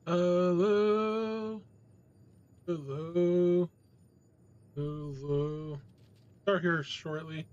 Hello, hello, hello. Start here shortly.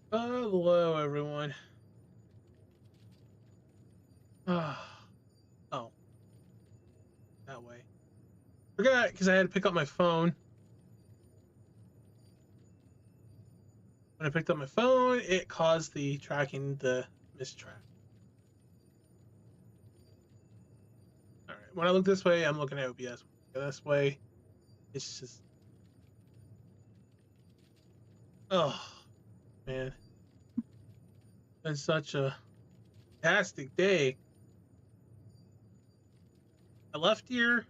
Hello, everyone. Oh, that way. Forgot because I had to pick up my phone. When I picked up my phone, it caused the tracking the mistrack. All right. When I look this way, I'm looking at OBS. This way, it's just oh man, it's such a fantastic day. I left here.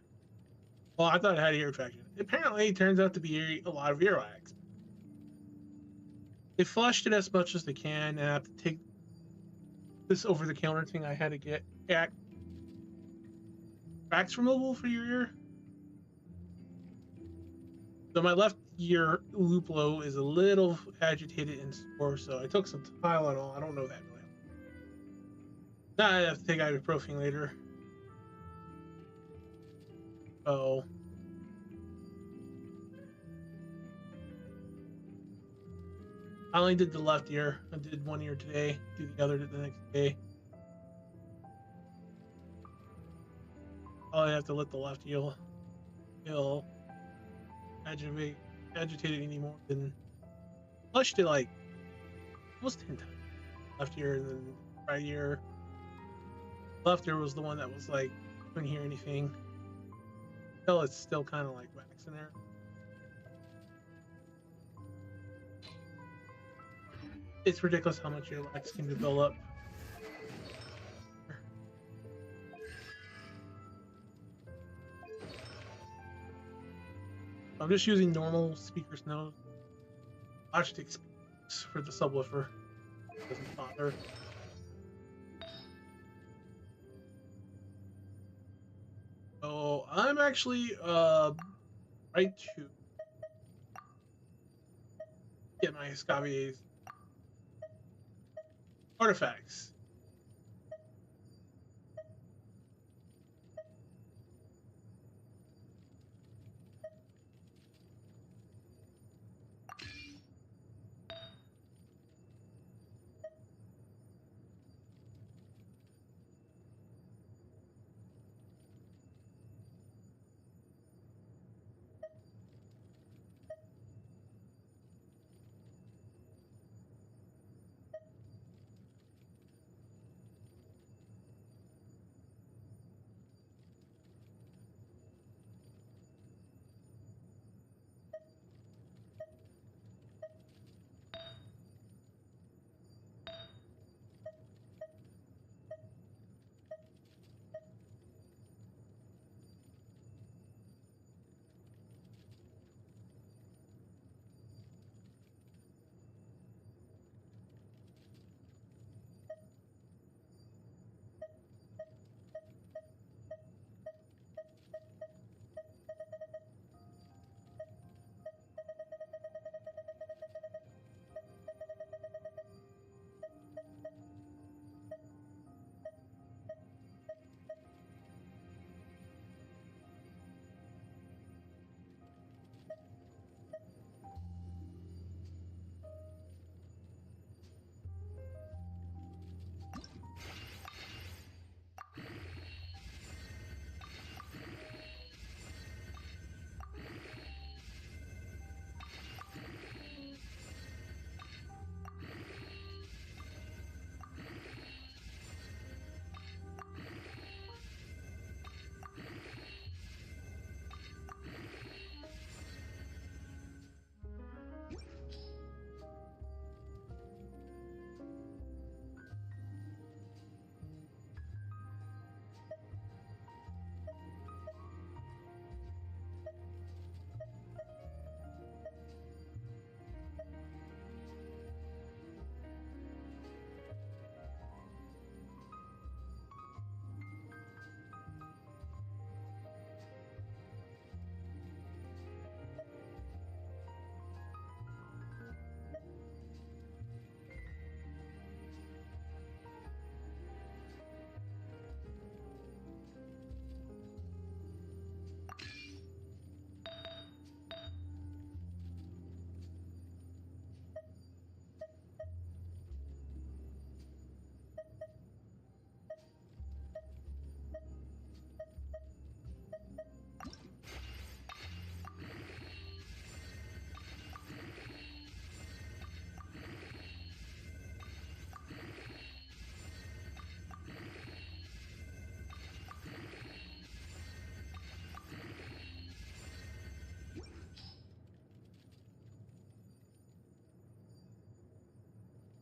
Well, I thought I had ear traction. Apparently, it turns out to be a lot of earwax. They flushed it as much as they can, and I have to take this over-the-counter thing I had to get wax removal for your ear. So my left ear loop is a little agitated and sore, so I took some Tylenol. I don't know that really. Now I have to take ibuprofen later. Oh. I only did the left ear. I did one ear today, do the other the next day. I have to let the left ear feel agitated anymore. Then flushed it like almost 10 times. Left ear and then right ear. Left ear was the one that was like couldn't hear anything. Still, it's still kind of like wax in there. It's ridiculous how much earwax can build up. I'm just using normal speakers now. Logitech speakers for the subwoofer. Doesn't bother. So I'm actually right to get my Escavier's artifacts.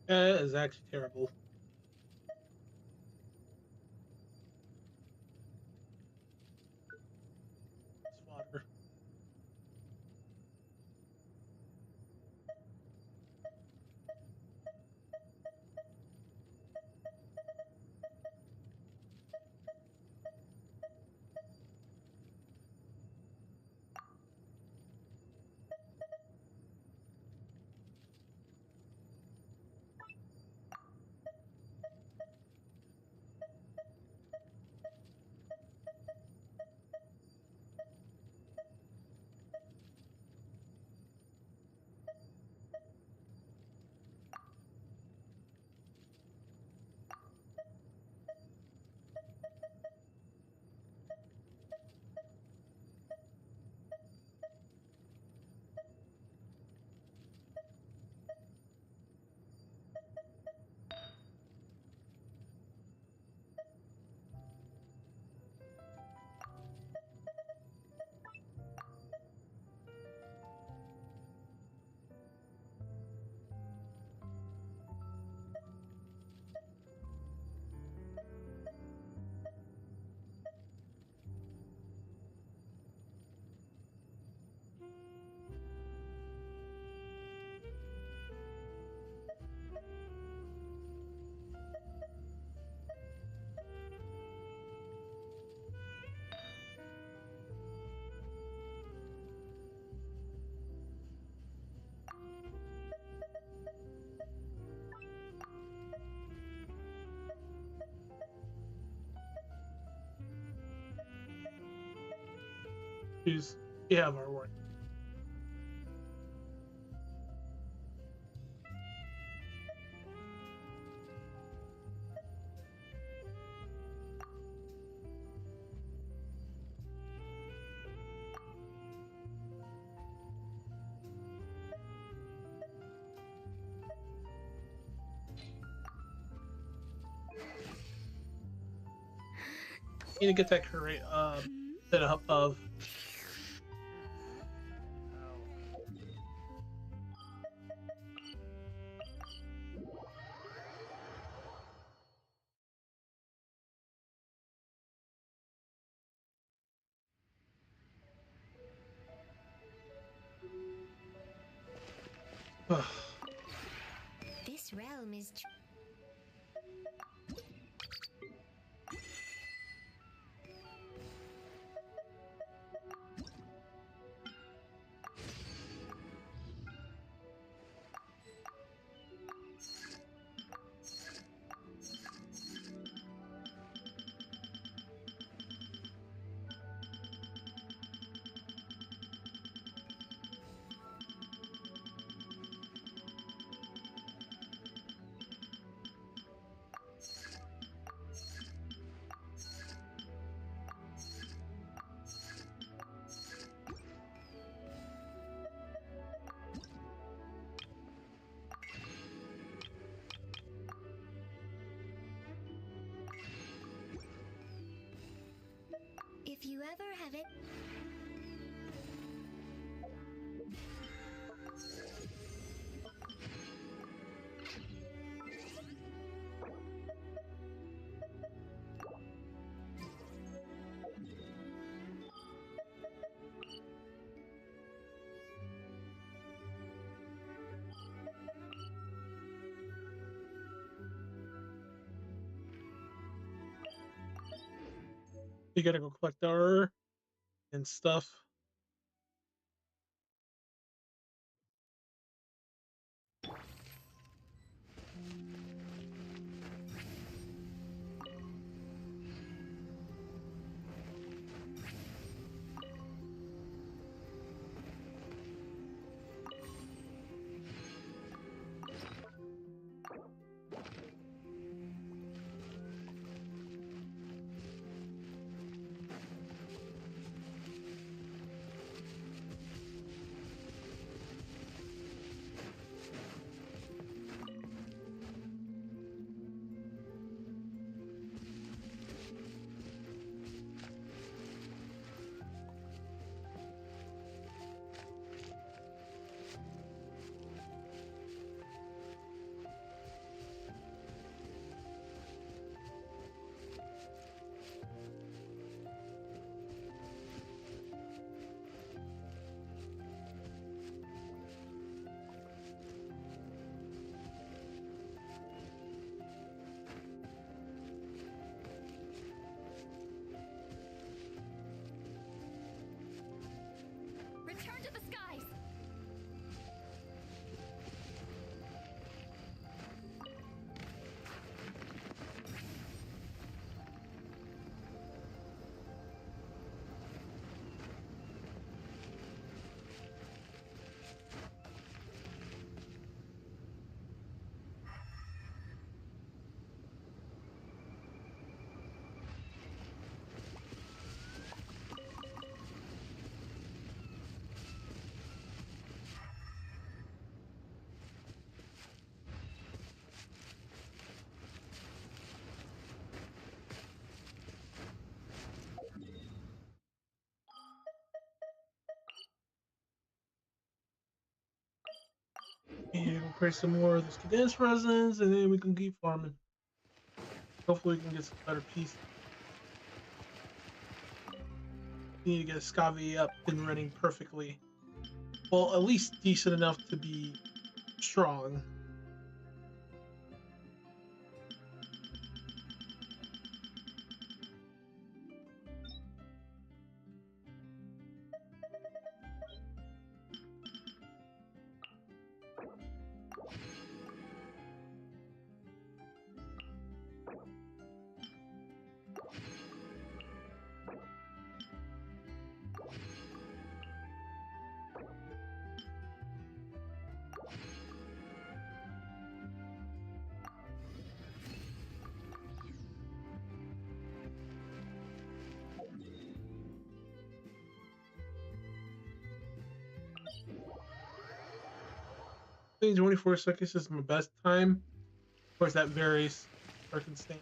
That is actually terrible. It's water. Choose. You have our work. You need to get that correct set up of. This realm is if you ever have it. You gotta go collect our and stuff. And we'll pray some more of those condensed resins, and then we can keep farming. Hopefully we can get some better pieces. We need to get a Scavy up and running perfectly. Well, at least decent enough to be strong. I think 24 seconds is my best time. Of course, that varies circumstance.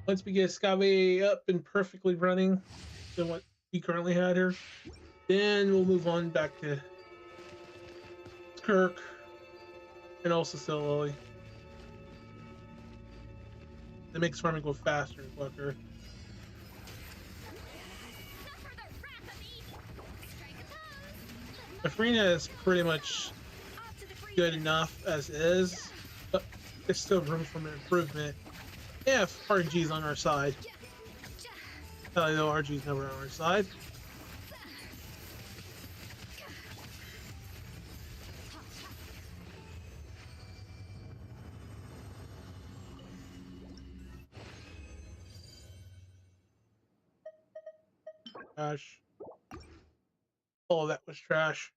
Once we get Scavy up and perfectly running than what we currently had here, then we'll move on back to Kirk and also Still Lily. That makes farming go faster and quicker. The Furina is pretty much good enough as is, but there's still room for improvement if RG's on our side. Though RG's never on our side. Trash. All that was trash.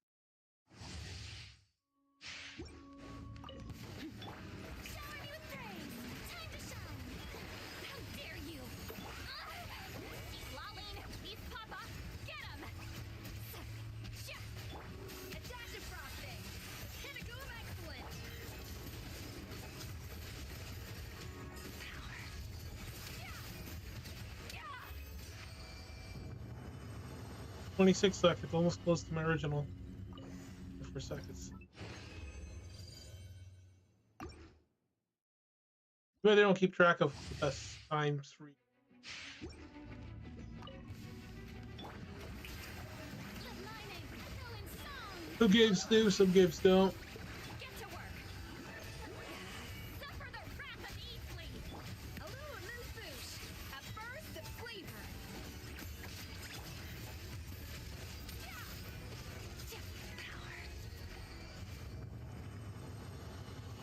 Yeah. 26 seconds, almost close to my original. For seconds. But they don't keep track of the best times for. Some games do, some games don't.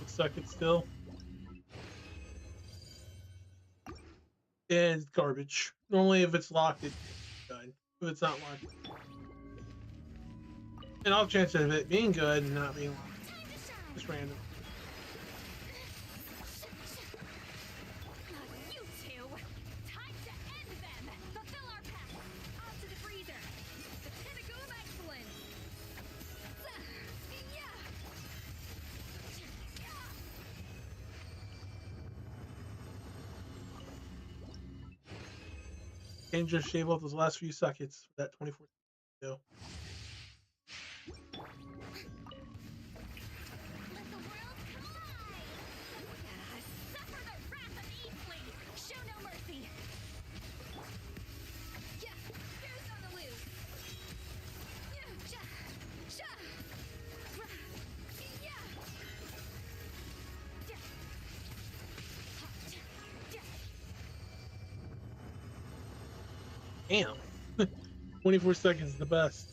Seconds still. And it's garbage. Normally, if it's locked, it's good. If it's not locked, and off chance of it being good and not being locked, just random. And just shave off those last few seconds for that 24 video. Damn. 24 seconds is the best.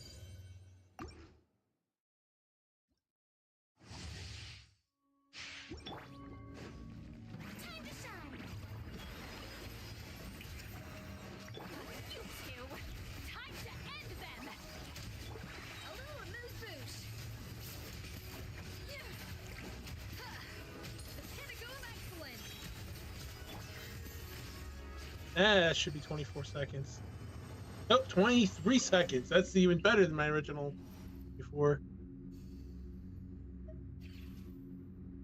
That should be 24 seconds. Oh, 23 seconds. That's even better than my original before.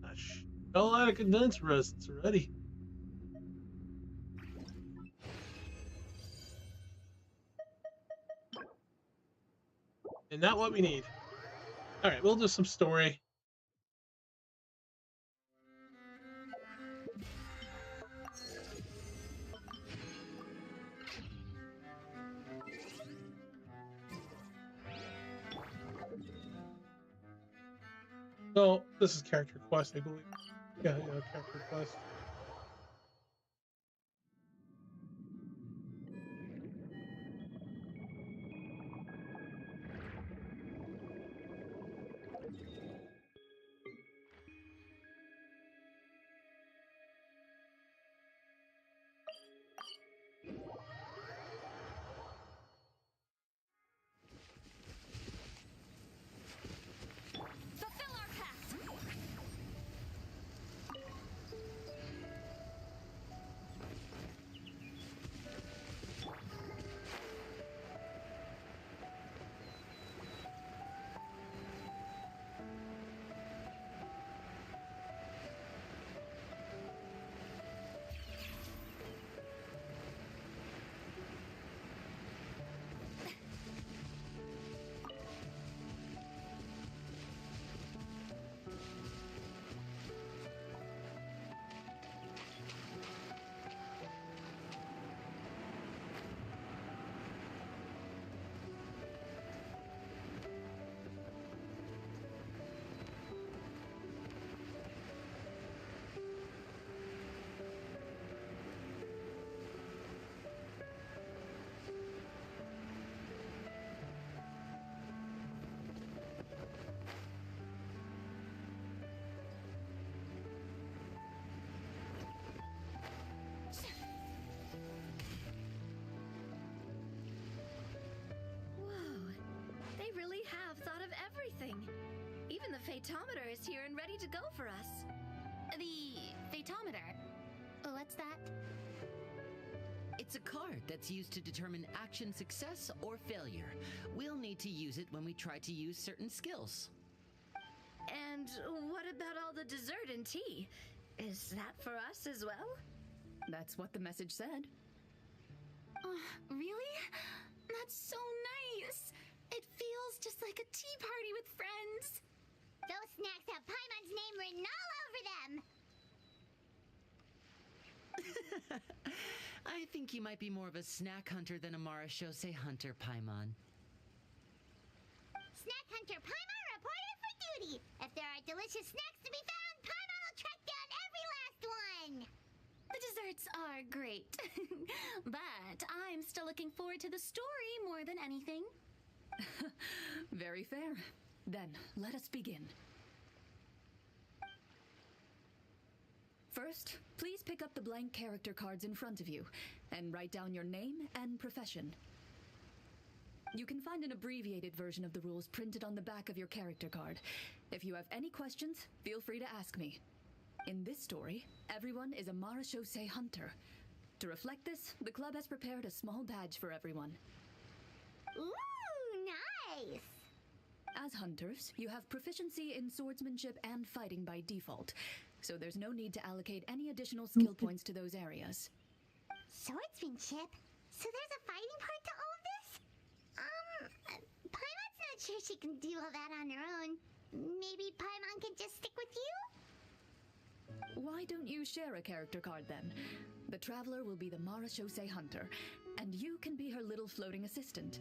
Gosh. A lot of condensed rests already. And not what we need. Alright, we'll do some story. So, this is character quest, I believe. Yeah, character quest. Fulfill our pact! Even the Photometer is here and ready to go for us. The Photometer? What's that? It's a card that's used to determine action success or failure. We'll need to use it when we try to use certain skills. And what about all the dessert and tea? Is that for us as well? That's what the message said. Really? That's so nice! It feels just like a tea party with friends. Those snacks have Paimon's name written all over them! I think you might be more of a snack hunter than a Marashose hunter, Paimon. Snack Hunter Paimon reported for duty! If there are delicious snacks to be found, Paimon will track down every last one! The desserts are great, but I'm still looking forward to the story more than anything. Very fair. Then, let us begin. First, please pick up the blank character cards in front of you and write down your name and profession. You can find an abbreviated version of the rules printed on the back of your character card. If you have any questions, feel free to ask me. In this story, everyone is a Marashose hunter. To reflect this, the club has prepared a small badge for everyone. Ooh, nice! As hunters, you have proficiency in swordsmanship and fighting by default, so there's no need to allocate any additional skill points to those areas. Swordsmanship? So there's a fighting part to all of this? Paimon's not sure she can do all that on her own. Maybe Paimon can just stick with you? Why don't you share a character card then? The Traveler will be the Marashose hunter, and you can be her little floating assistant.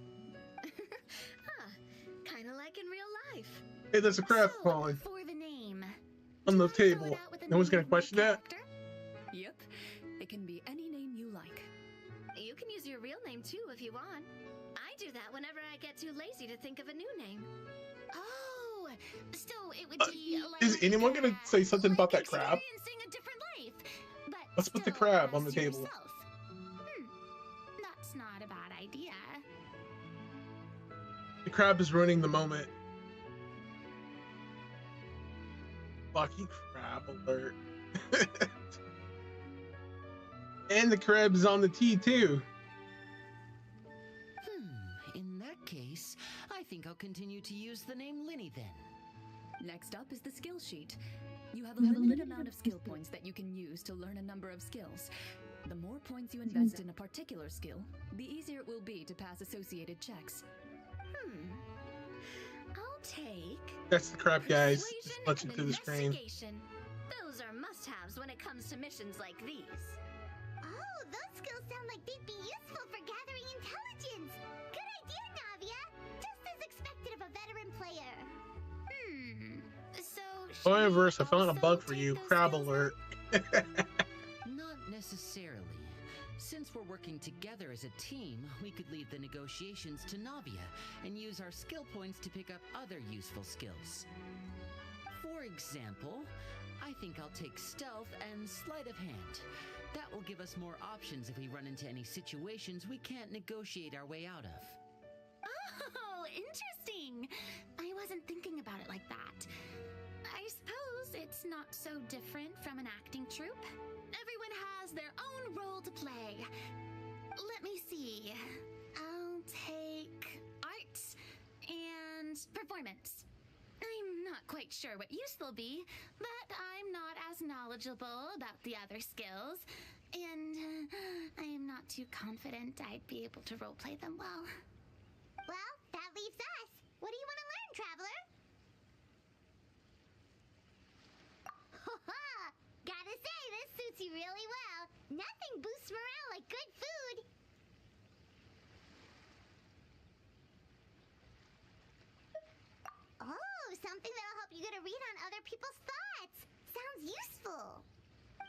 Kinda like in real life. Hey, there's a crab So, falling for the name. on the Do you wanna fill it table. out with a No one's name gonna of my question that. character? Yep, it can be any name you like. You can use your real name too if you want. I do that whenever I get too lazy to think of a new name. Oh, so it would be like Is anyone gonna say something about that crab? experiencing a different life, but Let's put the still crab on as the table. yourself. That's not a bad idea. The crab is ruining the moment. Lucky crab alert. And the crab is on the tea too. In that case, I think I'll continue to use the name Linny then. Next up is the skill sheet. You have a limited amount of skill points that you can use to learn a number of skills. The more points you invest in a particular skill, the easier it will be to pass associated checks. take That's the crap, guys. persuasion Just punching and through the screen. investigation. Those are must-haves when it comes to missions like these. Oh, those skills sound like they'd be useful for gathering intelligence. Good idea, Navia. Just as expected of a veteran player. So. However, should I found a we bug also for take you. those Crab skills alert. Not necessarily. Since we're working together as a team, we could leave the negotiations to Navia and use our skill points to pick up other useful skills. For example, I think I'll take stealth and sleight of hand. That will give us more options if we run into any situations we can't negotiate our way out of. Oh, interesting. I wasn't thinking about it like that. I suppose it's not so different from an acting troupe. Everyone has their own role to play. Let me see. I'll take arts and performance. I'm not quite sure what use they'll be, but I'm not as knowledgeable about the other skills, and I am not too confident I'd be able to roleplay them well. Well, that leaves us. What do you want to learn, Traveler? Haha! Gotta say, this suits you really well. Nothing boosts morale like good food. Oh, something that'll help you get a read on other people's thoughts. Sounds useful.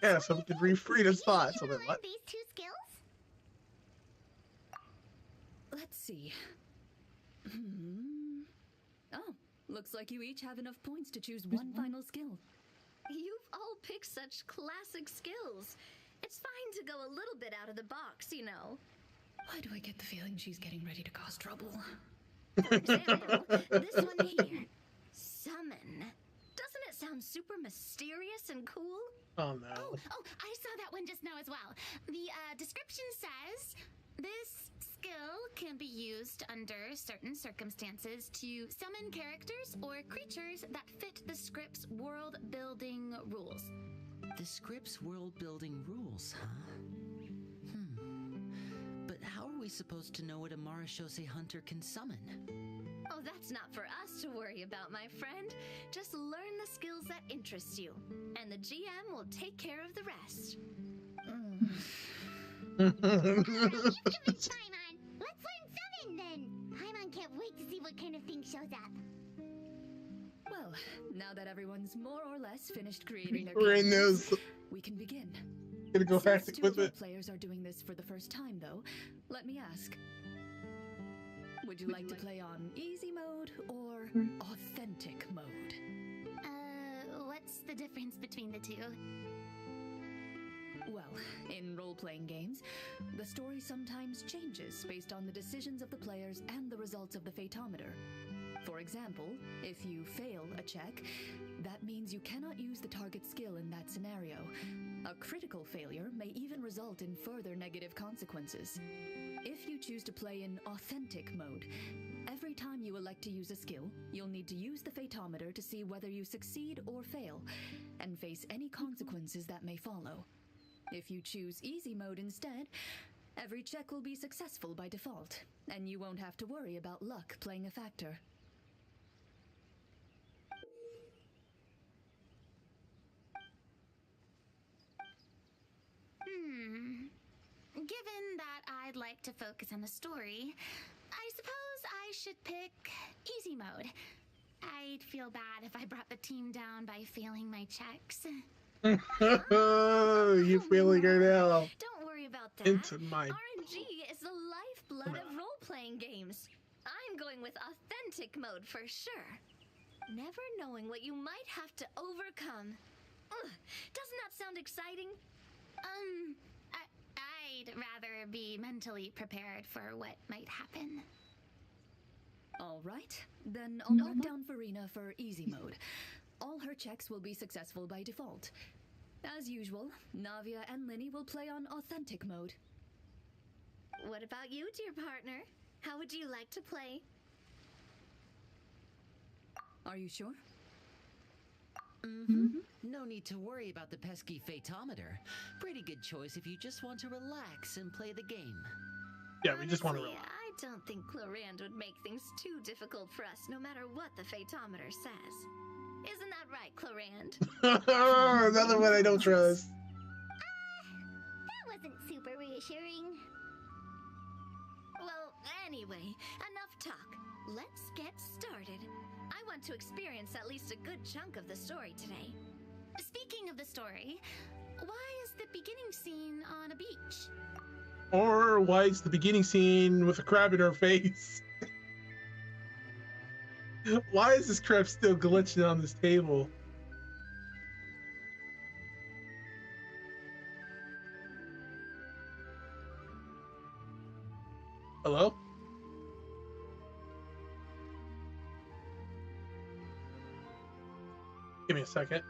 Yeah, so we could read Frita's thoughts. You So want to what? learn these two skills? Let's see. Oh, looks like you each have enough points to choose one final skill. You've all picked such classic skills. It's fine to go a little bit out of the box, you know. Why do I get the feeling she's getting ready to cause trouble? For example, this one here. Summon. Doesn't it sound super mysterious and cool? Oh no. Oh, I saw that one just now as well. The description says, this skill can be used under certain circumstances to summon characters or creatures that fit the script's world-building rules. The script's world-building rules, huh? But how are we supposed to know what a Marashose hunter can summon? Oh, that's not for us to worry about, my friend. Just learn the skills that interest you, and the GM will take care of the rest. Alright, you've convinced Paimon. Let's learn summon then. Paimon can't wait to see what kind of thing shows up. Well, now that everyone's more or less finished creating their We're in characters, this. we can begin. Gonna go back Since to two of our it. players are doing this for the first time, though, let me ask. Would you like to play on easy mode or authentic mode? What's the difference between the two? Well, in role-playing games, the story sometimes changes based on the decisions of the players and the results of the Fatometer. For example, if you fail a check, that means you cannot use the target skill in that scenario. A critical failure may even result in further negative consequences. If you choose to play in authentic mode, every time you elect to use a skill, you'll need to use the Fatometer to see whether you succeed or fail, and face any consequences that may follow. If you choose easy mode instead, every check will be successful by default, and you won't have to worry about luck playing a factor. Given that I'd like to focus on the story, I suppose I should pick easy mode. I'd feel bad if I brought the team down by failing my checks. You feeling her now? Don't worry about that. Into my RNG is the lifeblood of role-playing games. I'm going with authentic mode for sure. Never knowing what you might have to overcome. Ugh, doesn't that sound exciting? I'd rather be mentally prepared for what might happen. All right, then I'll mark down Furina for easy mode. All her checks will be successful by default. As usual, Navia and Linny will play on authentic mode. What about you, dear partner? How would you like to play? Are you sure? No need to worry about the pesky Fatometer. Pretty good choice if you just want to relax and play the game. Yeah, we just want to Honestly, relax. I'd don't think Clorand would make things too difficult for us, no matter what the Fatometer says. Isn't that right, Clorand? Another one I don't trust. That wasn't super reassuring. Well, anyway, enough talk. Let's get started. I want to experience at least a good chunk of the story today. Speaking of the story, why is the beginning scene on a beach? Or why is the beginning scene with a crab in her face? Why is this crab still glitching on this table? Hello? Give me a second.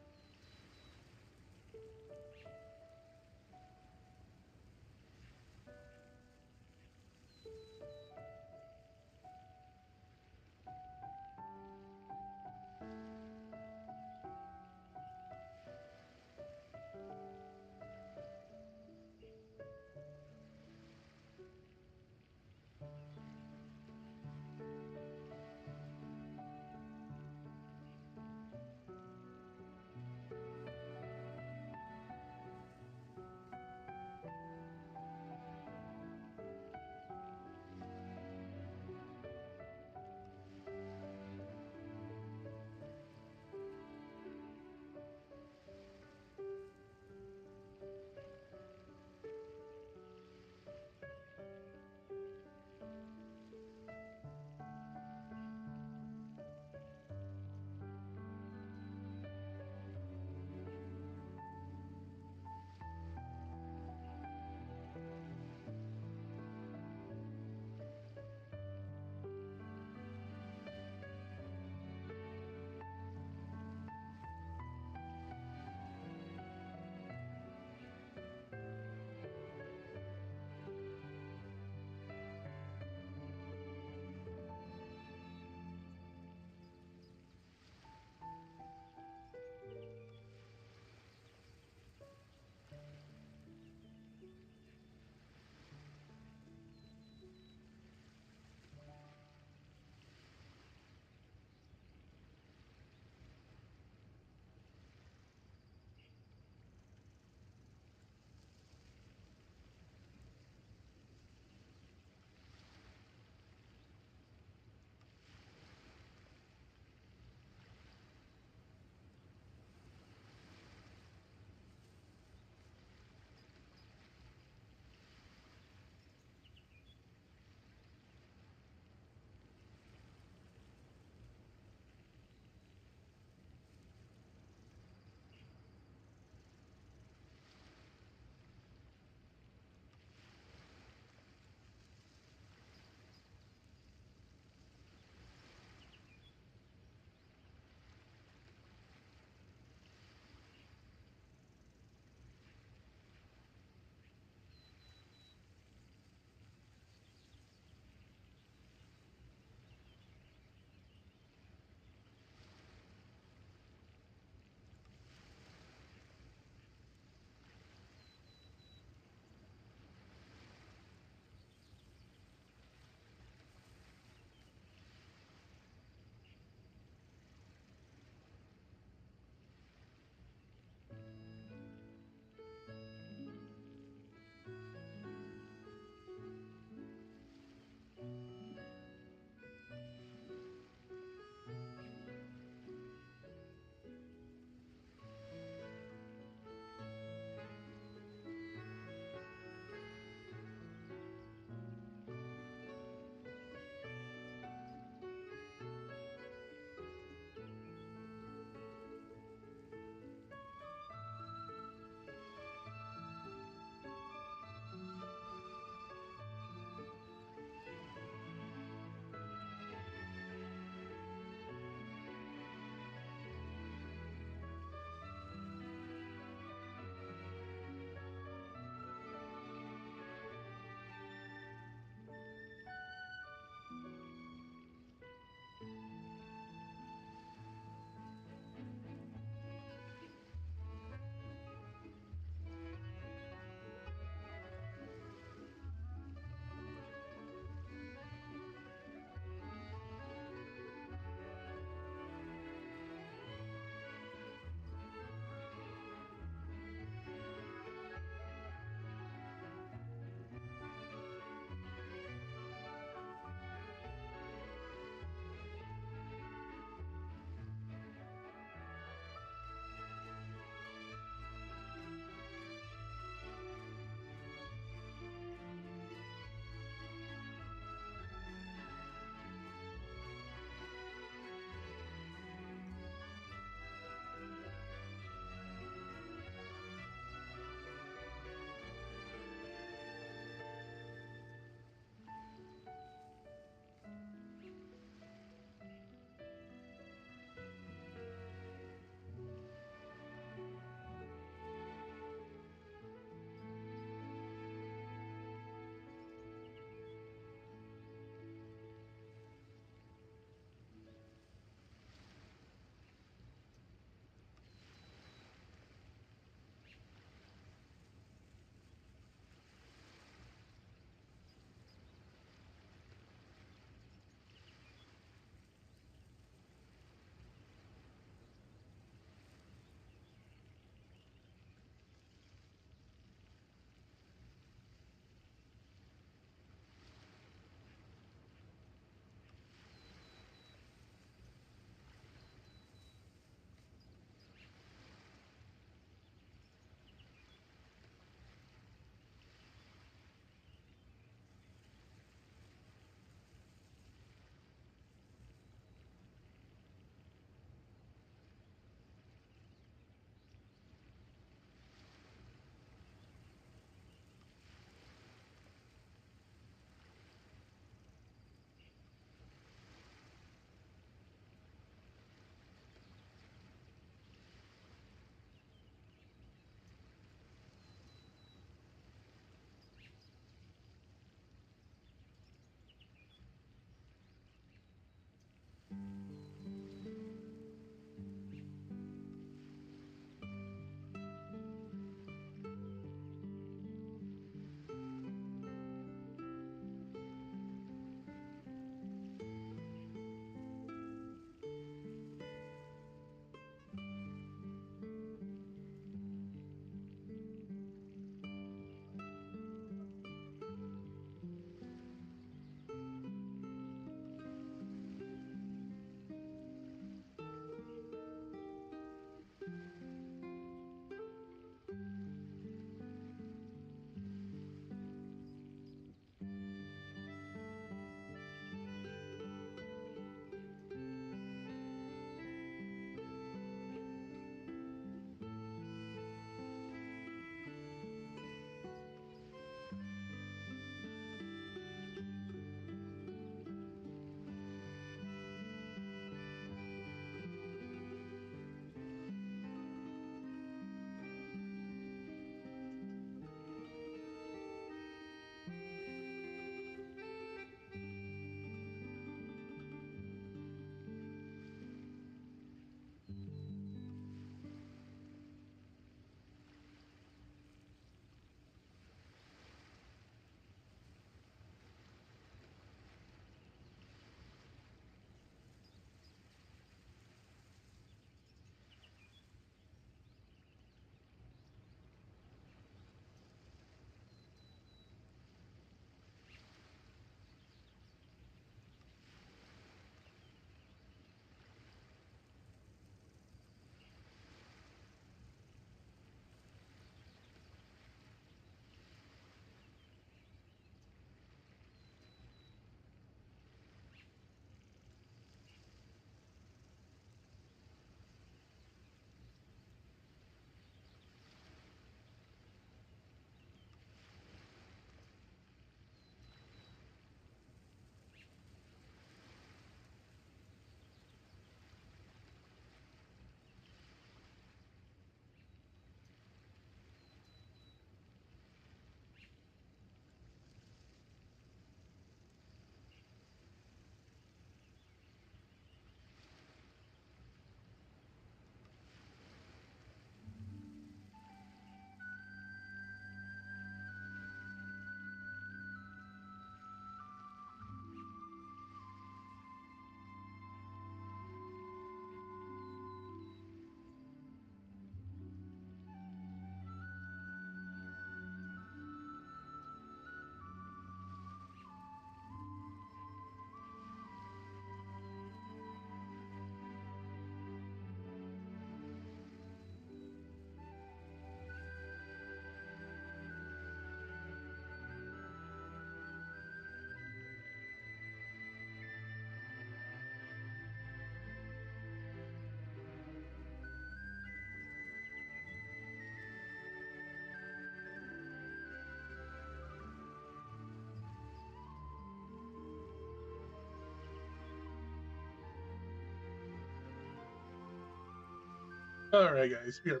Alright, guys, we are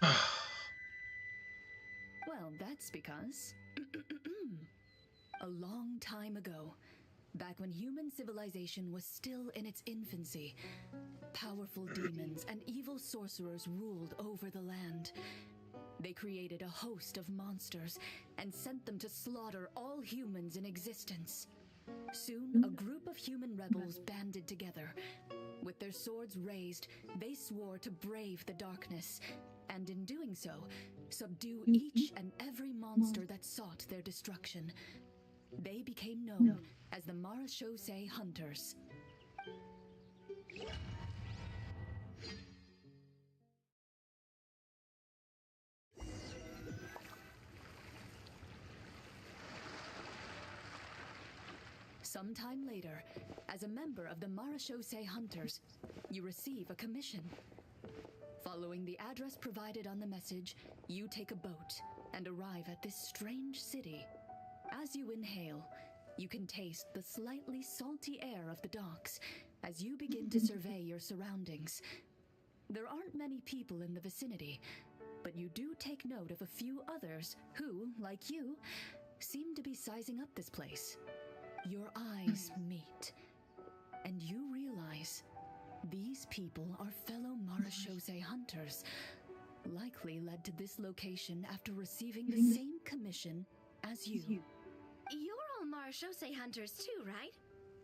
back. Well, that's because a long time ago, back when human civilization was still in its infancy, powerful demons and evil sorcerers ruled over the land. They created a host of monsters and sent them to slaughter all humans in existence. Soon, a group of human rebels banded together. With their swords raised, they swore to brave the darkness, and in doing so, subdue each and every monster that sought their destruction. They became known as the Marachose Hunters. Sometime later, as a member of the Marachose Hunters, you receive a commission. Following the address provided on the message, you take a boat and arrive at this strange city. As you inhale, you can taste the slightly salty air of the docks as you begin to survey your surroundings. There aren't many people in the vicinity, but you do take note of a few others who, like you, seem to be sizing up this place. Your eyes meet, and you realize these people are fellow Marachose Hunters, likely led to this location after receiving the same commission as you. You're all Marachose Hunters too, right?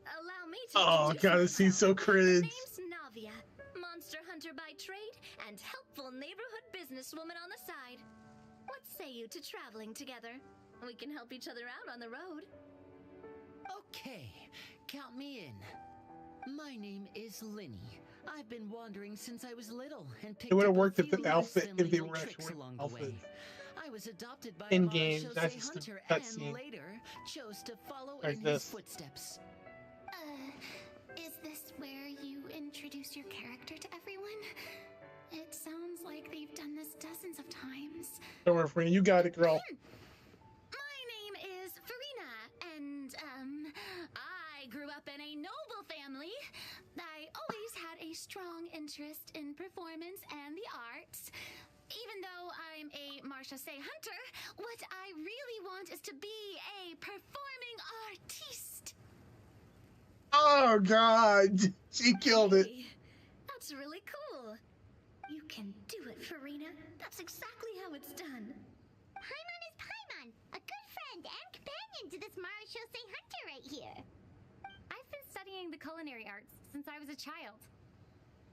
Allow me to Oh introduce god, this seems so myself. cringe. My name's Navia, monster hunter by trade and helpful neighborhood businesswoman on the side. What say you to traveling together? We can help each other out on the road. Okay, count me in. My name is Linny. I've been wandering since I was little and picked It would up have a worked few if an little outfit, if they little were tricks actually along the outfits. way. I was adopted by In a game, Marachose that's just a hunter cutscene. and later chose to follow Like in this. his footsteps. Is this where you introduce your character to everyone? It sounds like they've done this dozens of times. Don't worry, Furina, you got it, girl. My name is Furina, and, I grew up in a noble family. I always had a strong interest in performance and the arts. Even though I'm a Marachose hunter, what I really want is to be a performing artiste. Oh god, she killed it. Hey, that's really cool. You can do it, Furina. That's exactly how it's done. Paimon is Paimon, a good friend and companion to this Marachose hunter right here. I've been studying the culinary arts since I was a child.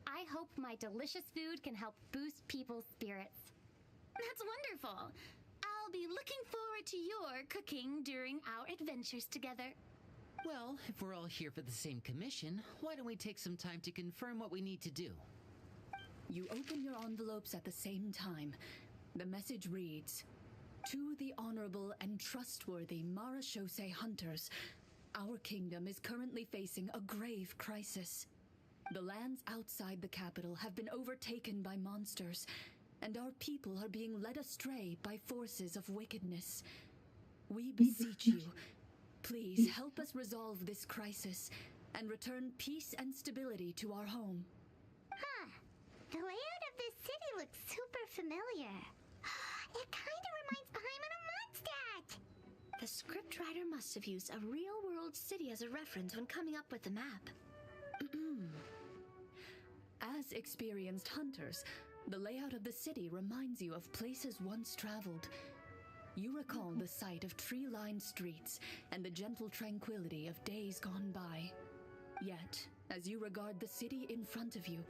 I hope my delicious food can help boost people's spirits. That's wonderful. I'll be looking forward to your cooking during our adventures together. Well, if we're all here for the same commission, why don't we take some time to confirm what we need to do? You open your envelopes at the same time. The message reads, "To the honorable and trustworthy Marachose Hunters, our kingdom is currently facing a grave crisis. The lands outside the capital have been overtaken by monsters, and our people are being led astray by forces of wickedness. We beseech you, please help us resolve this crisis and return peace and stability to our home." Huh. The layout of this city looks super familiar. It kind of reminds Paimon of Mondstadt. The scriptwriter must have used a real-world city as a reference when coming up with the map. As experienced hunters, the layout of the city reminds you of places once traveled. You recall the sight of tree-lined streets and the gentle tranquility of days gone by. Yet, as you regard the city in front of you,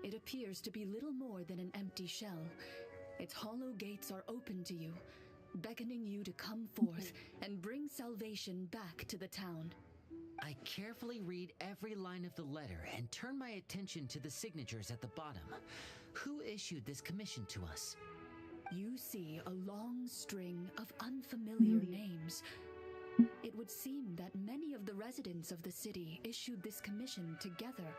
it appears to be little more than an empty shell. Its hollow gates are open to you, beckoning you to come forth and bring salvation back to the town. I carefully read every line of the letter and turn my attention to the signatures at the bottom. Who issued this commission to us? You see a long string of unfamiliar names. It would seem that many of the residents of the city issued this commission together.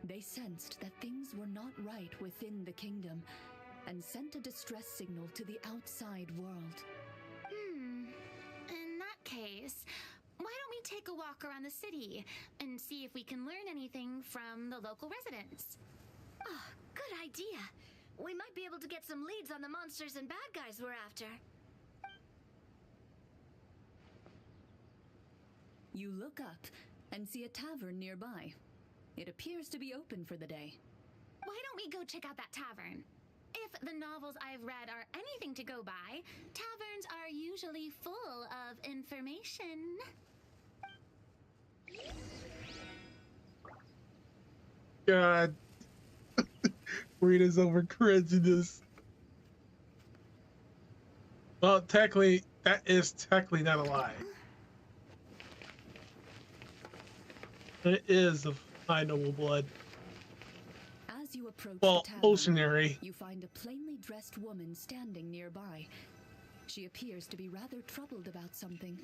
They sensed that things were not right within the kingdom and sent a distress signal to the outside world. In that case, why don't we take a walk around the city and see if we can learn anything from the local residents? Oh, good idea. We might be able to get some leads on the monsters and bad guys we're after. You look up and see a tavern nearby. It appears to be open for the day. Why don't we go check out that tavern? If the novels I've read are anything to go by, taverns are usually full of information. God. Rita's over craziness. Well, technically, that is technically not a lie. It is of high noble blood. As you approach Well, the tavern, oceanary. you find a plainly dressed woman standing nearby. She appears to be rather troubled about something.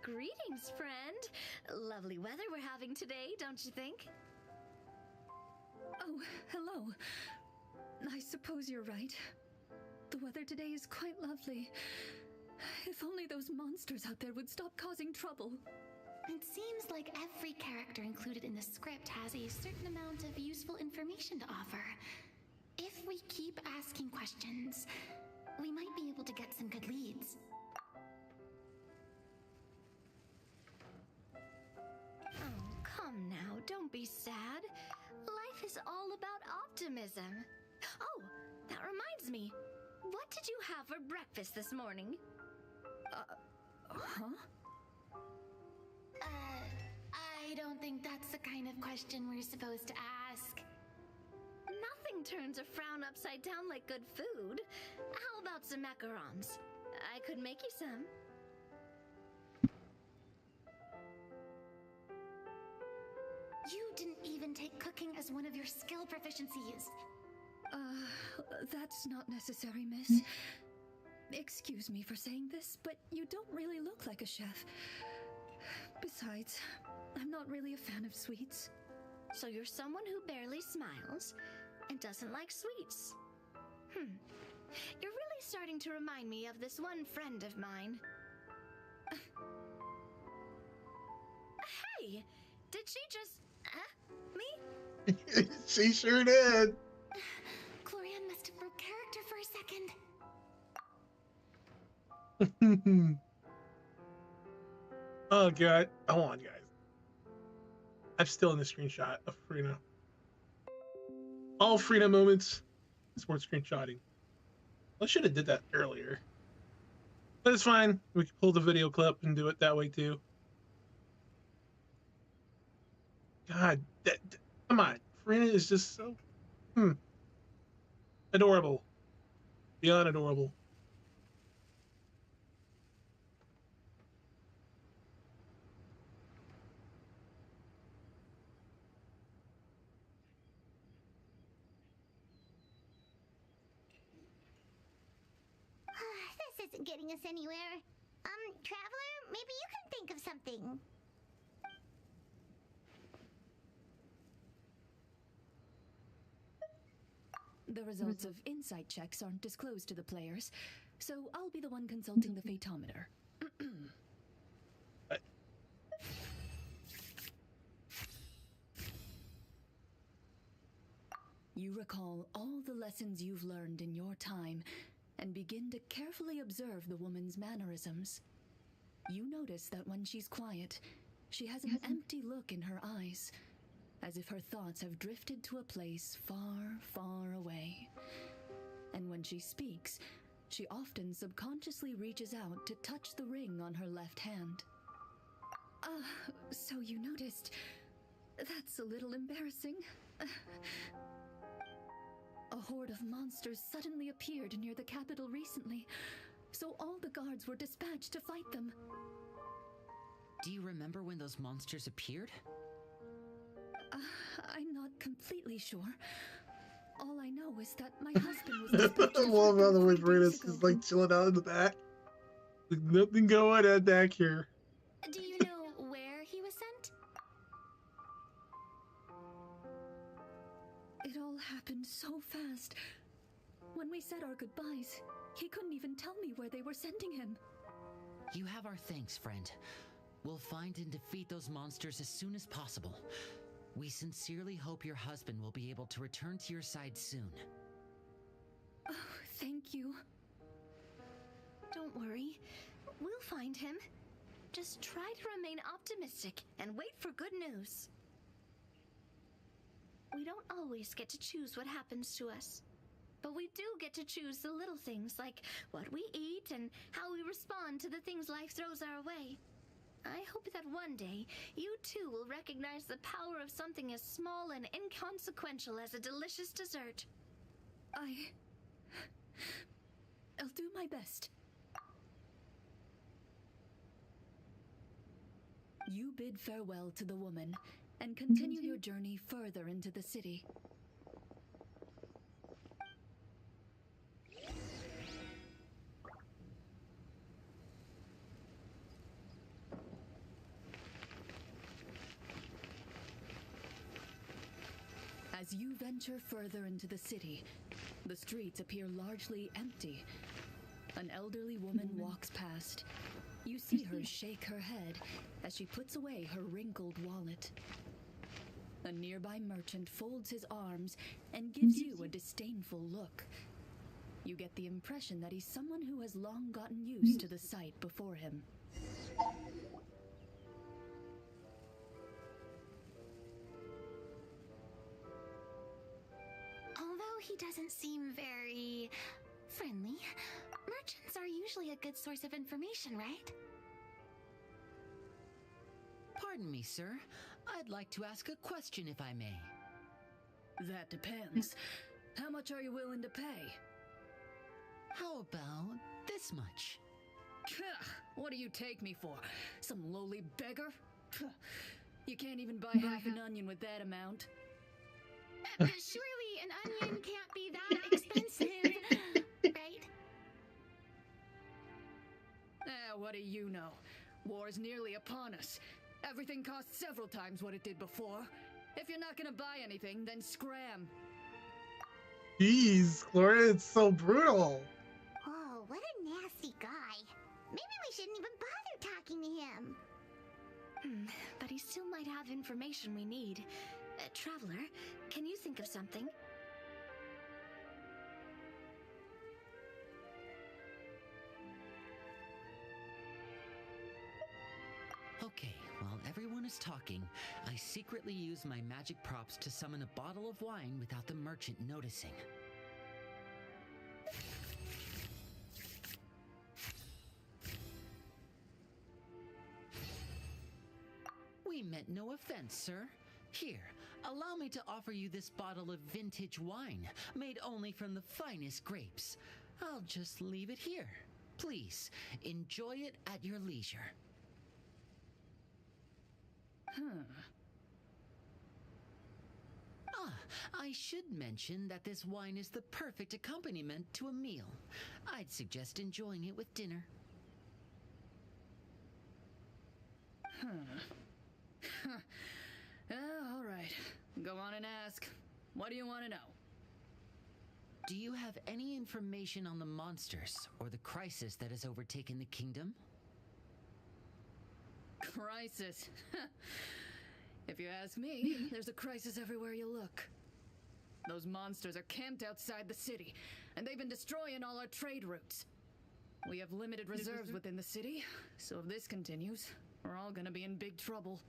Greetings, friend. Lovely weather we're having today, don't you think? Oh, hello. I suppose you're right. The weather today is quite lovely. If only those monsters out there would stop causing trouble. It seems like every character included in the script has a certain amount of useful information to offer. If we keep asking questions, we might be able to get some good leads. Oh, come now, don't be sad. Life is all about optimism. Oh, that reminds me. What did you have for breakfast this morning? Huh? I don't think that's the kind of question we're supposed to ask. Nothing turns a frown upside down like good food. How about some macarons? I could make you some. You didn't even take cooking as one of your skill proficiencies. That's not necessary, miss. Excuse me for saying this, but you don't really look like a chef. Besides, I'm not really a fan of sweets. So you're someone who barely smiles and doesn't like sweets. You're really starting to remind me of this one friend of mine. Hey, did she just... me? She sure did. Glorian must have broke character for a second. Oh god, hold on, guys. I'm still in the screenshot of Furina. All Furina moments is worth screenshotting. I should have did that earlier, but it's fine. We can pull the video clip and do it that way too. God, come on, Furina is just so adorable, beyond adorable. This isn't getting us anywhere. Traveler, maybe you can think of something. The results of insight checks aren't disclosed to the players, so I'll be the one consulting the Fatometer. You recall all the lessons you've learned in your time and begin to carefully observe the woman's mannerisms. You notice that when she's quiet, she has an empty look in her eyes, as if her thoughts have drifted to a place far, far away. And when she speaks, she often subconsciously reaches out to touch the ring on her left hand. So you noticed. That's a little embarrassing. A horde of monsters suddenly appeared near the capital recently, so all the guards were dispatched to fight them. Do you remember when those monsters appeared? I'm not completely sure. All I know is that my husband was dispatched to I love fight how the them way 3 days Brita's ago. is like chilling out in the back. There's nothing going on back here. Do you know where he was sent? It all happened so fast. When we said our goodbyes, he couldn't even tell me where they were sending him. You have our thanks, friend. We'll find and defeat those monsters as soon as possible. We sincerely hope your husband will be able to return to your side soon. Oh, thank you. Don't worry. We'll find him. Just try to remain optimistic and wait for good news. We don't always get to choose what happens to us. But we do get to choose the little things like what we eat and how we respond to the things life throws our way. I hope that one day, you too will recognize the power of something as small and inconsequential as a delicious dessert. I'll do my best. You bid farewell to the woman and continue your journey further into the city. As you venture further into the city, the streets appear largely empty. An elderly woman walks past. You see her shake her head as she puts away her wrinkled wallet. A nearby merchant folds his arms and gives you a disdainful look. You get the impression that he's someone who has long gotten used to the sight before him. Although he doesn't seem very friendly, merchants are usually a good source of information, right? Pardon me, sir. I'd like to ask a question if I may. That depends. How much are you willing to pay? How about this much? What do you take me for? Some lowly beggar? You can't even buy half an onion with that amount. Surely an onion can't be that expensive, right? What do you know? War's nearly upon us. Everything costs several times what it did before. If you're not gonna buy anything, then scram. Jeez, Gloria, it's so brutal. Oh, what a nasty guy. Maybe we shouldn't even bother talking to him. But he still might have information we need. Traveler, can you think of something? Okay, while everyone is talking, I secretly use my magic props to summon a bottle of wine without the merchant noticing. We meant no offense, sir. Here, allow me to offer you this bottle of vintage wine, made only from the finest grapes. I'll just leave it here. Please, enjoy it at your leisure. I should mention that this wine is the perfect accompaniment to a meal. I'd suggest enjoying it with dinner. All right. Go on and ask. What do you want to know? Do you have any information on the monsters or the crisis that has overtaken the kingdom? Crisis? If you ask me, there's a crisis everywhere you look. Those monsters are camped outside the city, and they've been destroying all our trade routes. We have limited reserves within the city, so if this continues, we're all gonna be in big trouble.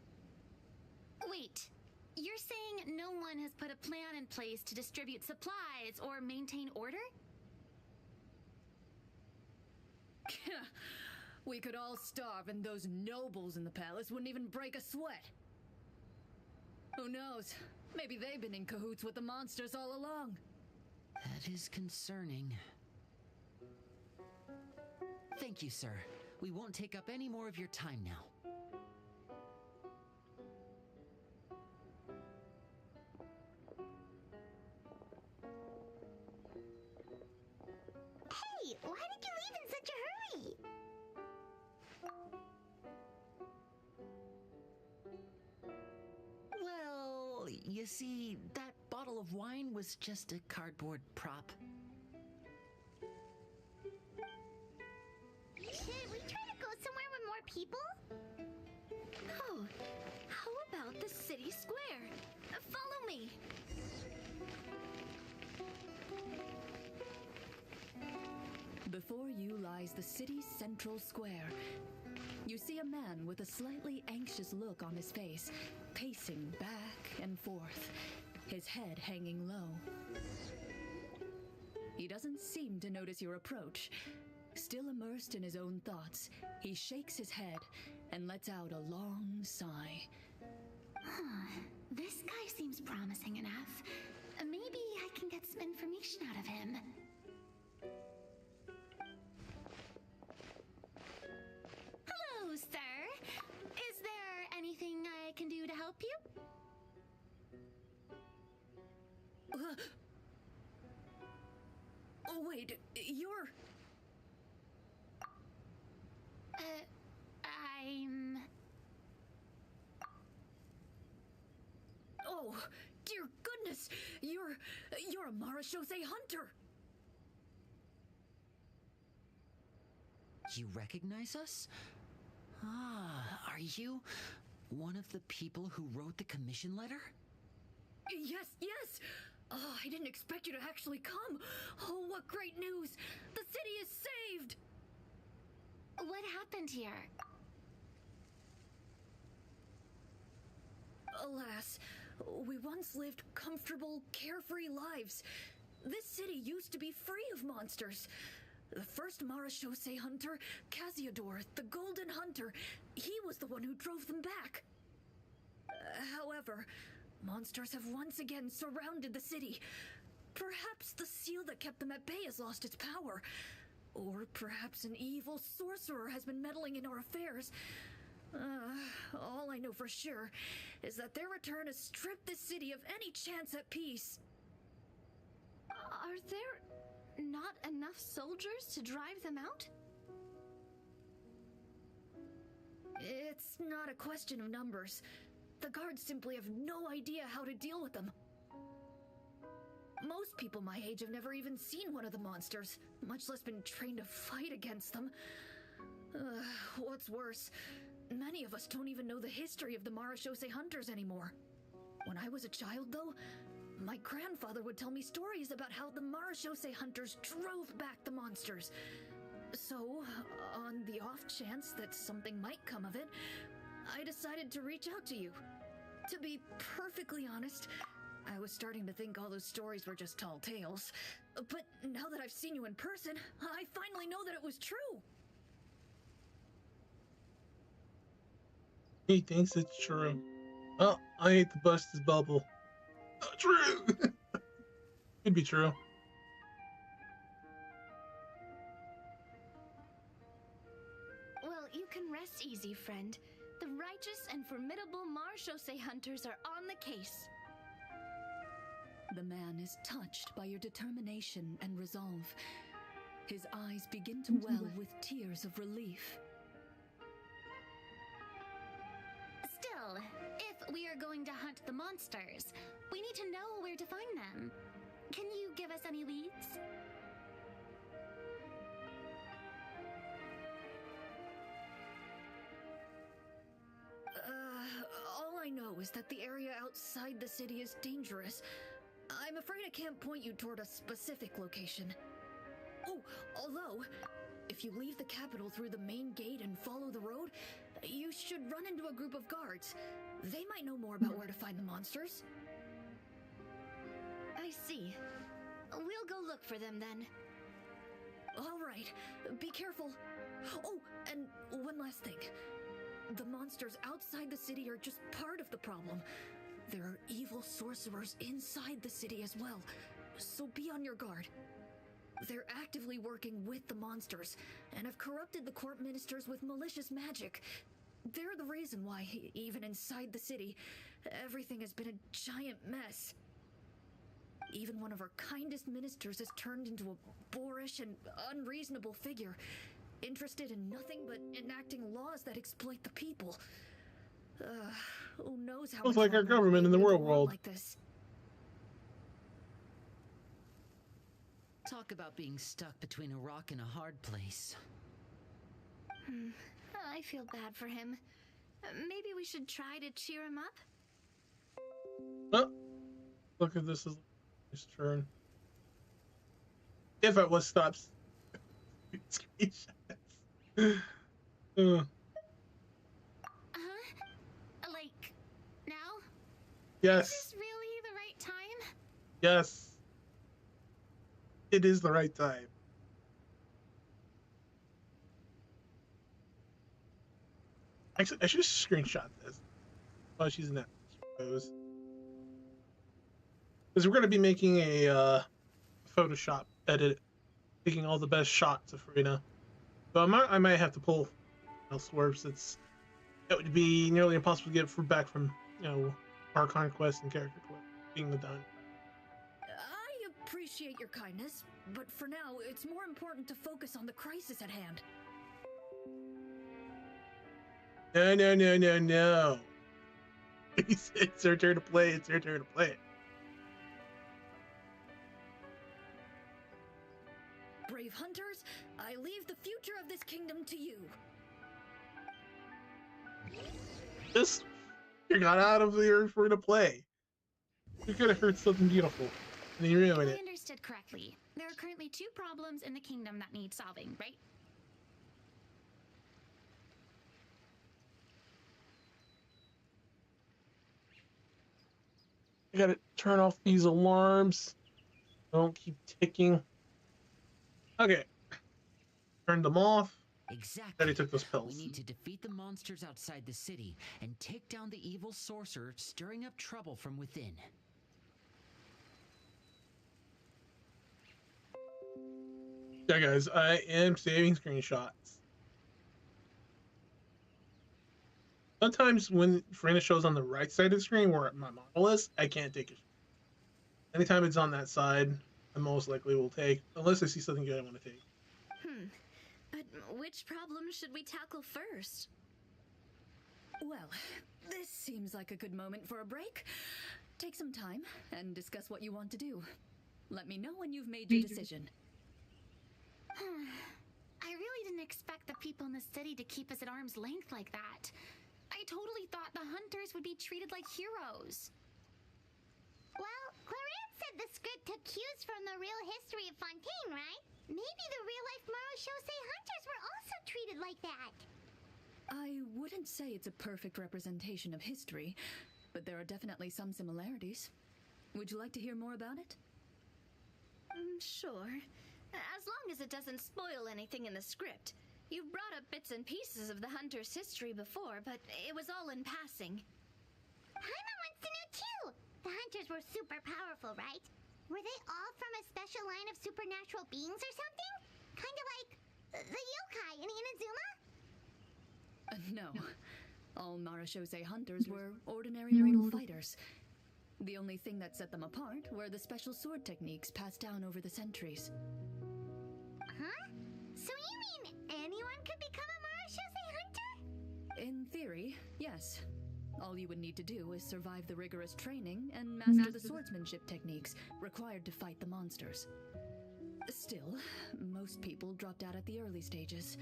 Wait, you're saying no one has put a plan in place to distribute supplies or maintain order? We could all starve and those nobles in the palace wouldn't even break a sweat. Who knows? Maybe they've been in cahoots with the monsters all along. That is concerning. Thank you, sir. We won't take up any more of your time now. Hey, why did you leave in such a hurry? Well, you see, that bottle of wine was just a cardboard prop. Should we try to go somewhere Oh, how about the city square? Follow me. Before you lies the city's central square. You see a man with a slightly anxious look on his face, pacing back and forth, his head hanging low. He doesn't seem to notice your approach. Still immersed in his own thoughts, he shakes his head and lets out a long sigh. This guy seems promising enough. Maybe I can get some information out of him. Hello, sir. Is there anything I can do to help you? Oh wait, you're... I'm... Oh, dear goodness! You're a Marashose hunter! You recognize us? Ah, are you one of the people who wrote the commission letter? Yes, yes! Oh, I didn't expect you to actually come! Oh, what great news! The city is saved! What happened here? Alas, we once lived comfortable, carefree lives. This city used to be free of monsters. The first Marashose hunter, Casiodor, the Golden Hunter, he was the one who drove them back. However, monsters have once again surrounded the city. Perhaps the seal that kept them at bay has lost its power. Or perhaps an evil sorcerer has been meddling in our affairs. All I know for sure is that their return has stripped this city of any chance at peace. Are there not enough soldiers to drive them out? It's not a question of numbers. The guards simply have no idea how to deal with them. Most people my age have never even seen one of the monsters, much less been trained to fight against them. What's worse, many of us don't even know the history of the Marashose hunters anymore. When I was a child, though, my grandfather would tell me stories about how the Marashose hunters drove back the monsters. So, on the off chance that something might come of it, I decided to reach out to you. To be perfectly honest, I was starting to think all those stories were just tall tales. But now that I've seen you in person, I finally know that it was true. He thinks it's true. Oh, I hate to bust his bubble. True! Could be true. Well, you can rest easy, friend. The righteous and formidable Marashose hunters are on the case. The man is touched by your determination and resolve. His eyes begin to well with tears of relief. Still, if we are going to hunt the monsters, we need to know where to find them. Can you give us any leads? All I know is that the area outside the city is dangerous. I'm afraid I can't point you toward a specific location. Oh, although, if you leave the capital through the main gate and follow the road, you should run into a group of guards. They might know more about where to find the monsters. I see. We'll go look for them then. All right, be careful. Oh, and one last thing. The monsters outside the city are just part of the problem. There are evil sorcerers inside the city as well, so be on your guard. They're actively working with the monsters, and have corrupted the court ministers with malicious magic. They're the reason why, even inside the city, everything has been a giant mess. Even one of our kindest ministers has turned into a boorish and unreasonable figure, interested in nothing but enacting laws that exploit the people. Who knows how Sounds much like our longer we'll government be in the able to real go on world. like this. Talk about being stuck between a rock and a hard place. I feel bad for him. Maybe we should try to cheer him up? Oh, look at this is his turn. If it was stops screenshots. Like, now? Yes. Is this really the right time? Yes. It is the right time. Actually, I should screenshot this. Oh, she's in that pose. Because we're going to be making a Photoshop edit, taking all the best shots of Furina. So I might have to pull elsewhere since it would be nearly impossible to get back from, our conquest and character quest being done. I appreciate your kindness, but for now, it's more important to focus on the crisis at hand. No. It's her turn to play. It's her turn to play it. Brave hunters, I leave the future of this kingdom to you. Just you got out of here for to play. You could have heard something beautiful, and then you ruined If it. I understood correctly, there are currently 2 problems in the kingdom that need solving, right? I gotta turn off these alarms. Don't keep ticking. Okay. Turned them off. Exactly. Daddy took those pills. We need to defeat the monsters outside the city and take down the evil sorcerer stirring up trouble from within. Yeah, guys, I am saving screenshots. Sometimes when Furina shows on the right side of the screen where my model is, I can't take it. Anytime it's on that side, I most likely will take, unless I see something good I want to take. But which problem should we tackle first? Well, this seems like a good moment for a break. Take some time and discuss what you want to do. Let me know when you've made your decision. I really didn't expect the people in the city to keep us at arm's length like that. I totally thought the hunters would be treated like heroes. Well, Clarence said the script took cues from the real history of Fontaine, right? Maybe the real-life Marashosei hunters were also treated like that. I wouldn't say it's a perfect representation of history, but there are definitely some similarities. Would you like to hear more about it? Sure. As long as it doesn't spoil anything in the script. You've brought up bits and pieces of the hunter's history before, but it was all in passing. Paimon wants to know too! The hunters were super powerful, right? Were they all from a special line of supernatural beings or something? Kind of like the yokai in Inazuma? No. All Marashosei hunters were ordinary mortal fighters. The only thing that set them apart were the special sword techniques passed down over the centuries. Huh? So you mean anyone could become a Marashosei hunter? In theory, yes. All you would need to do is survive the rigorous training and master the swordsmanship techniques required to fight the monsters. Still, most people dropped out at the early stages,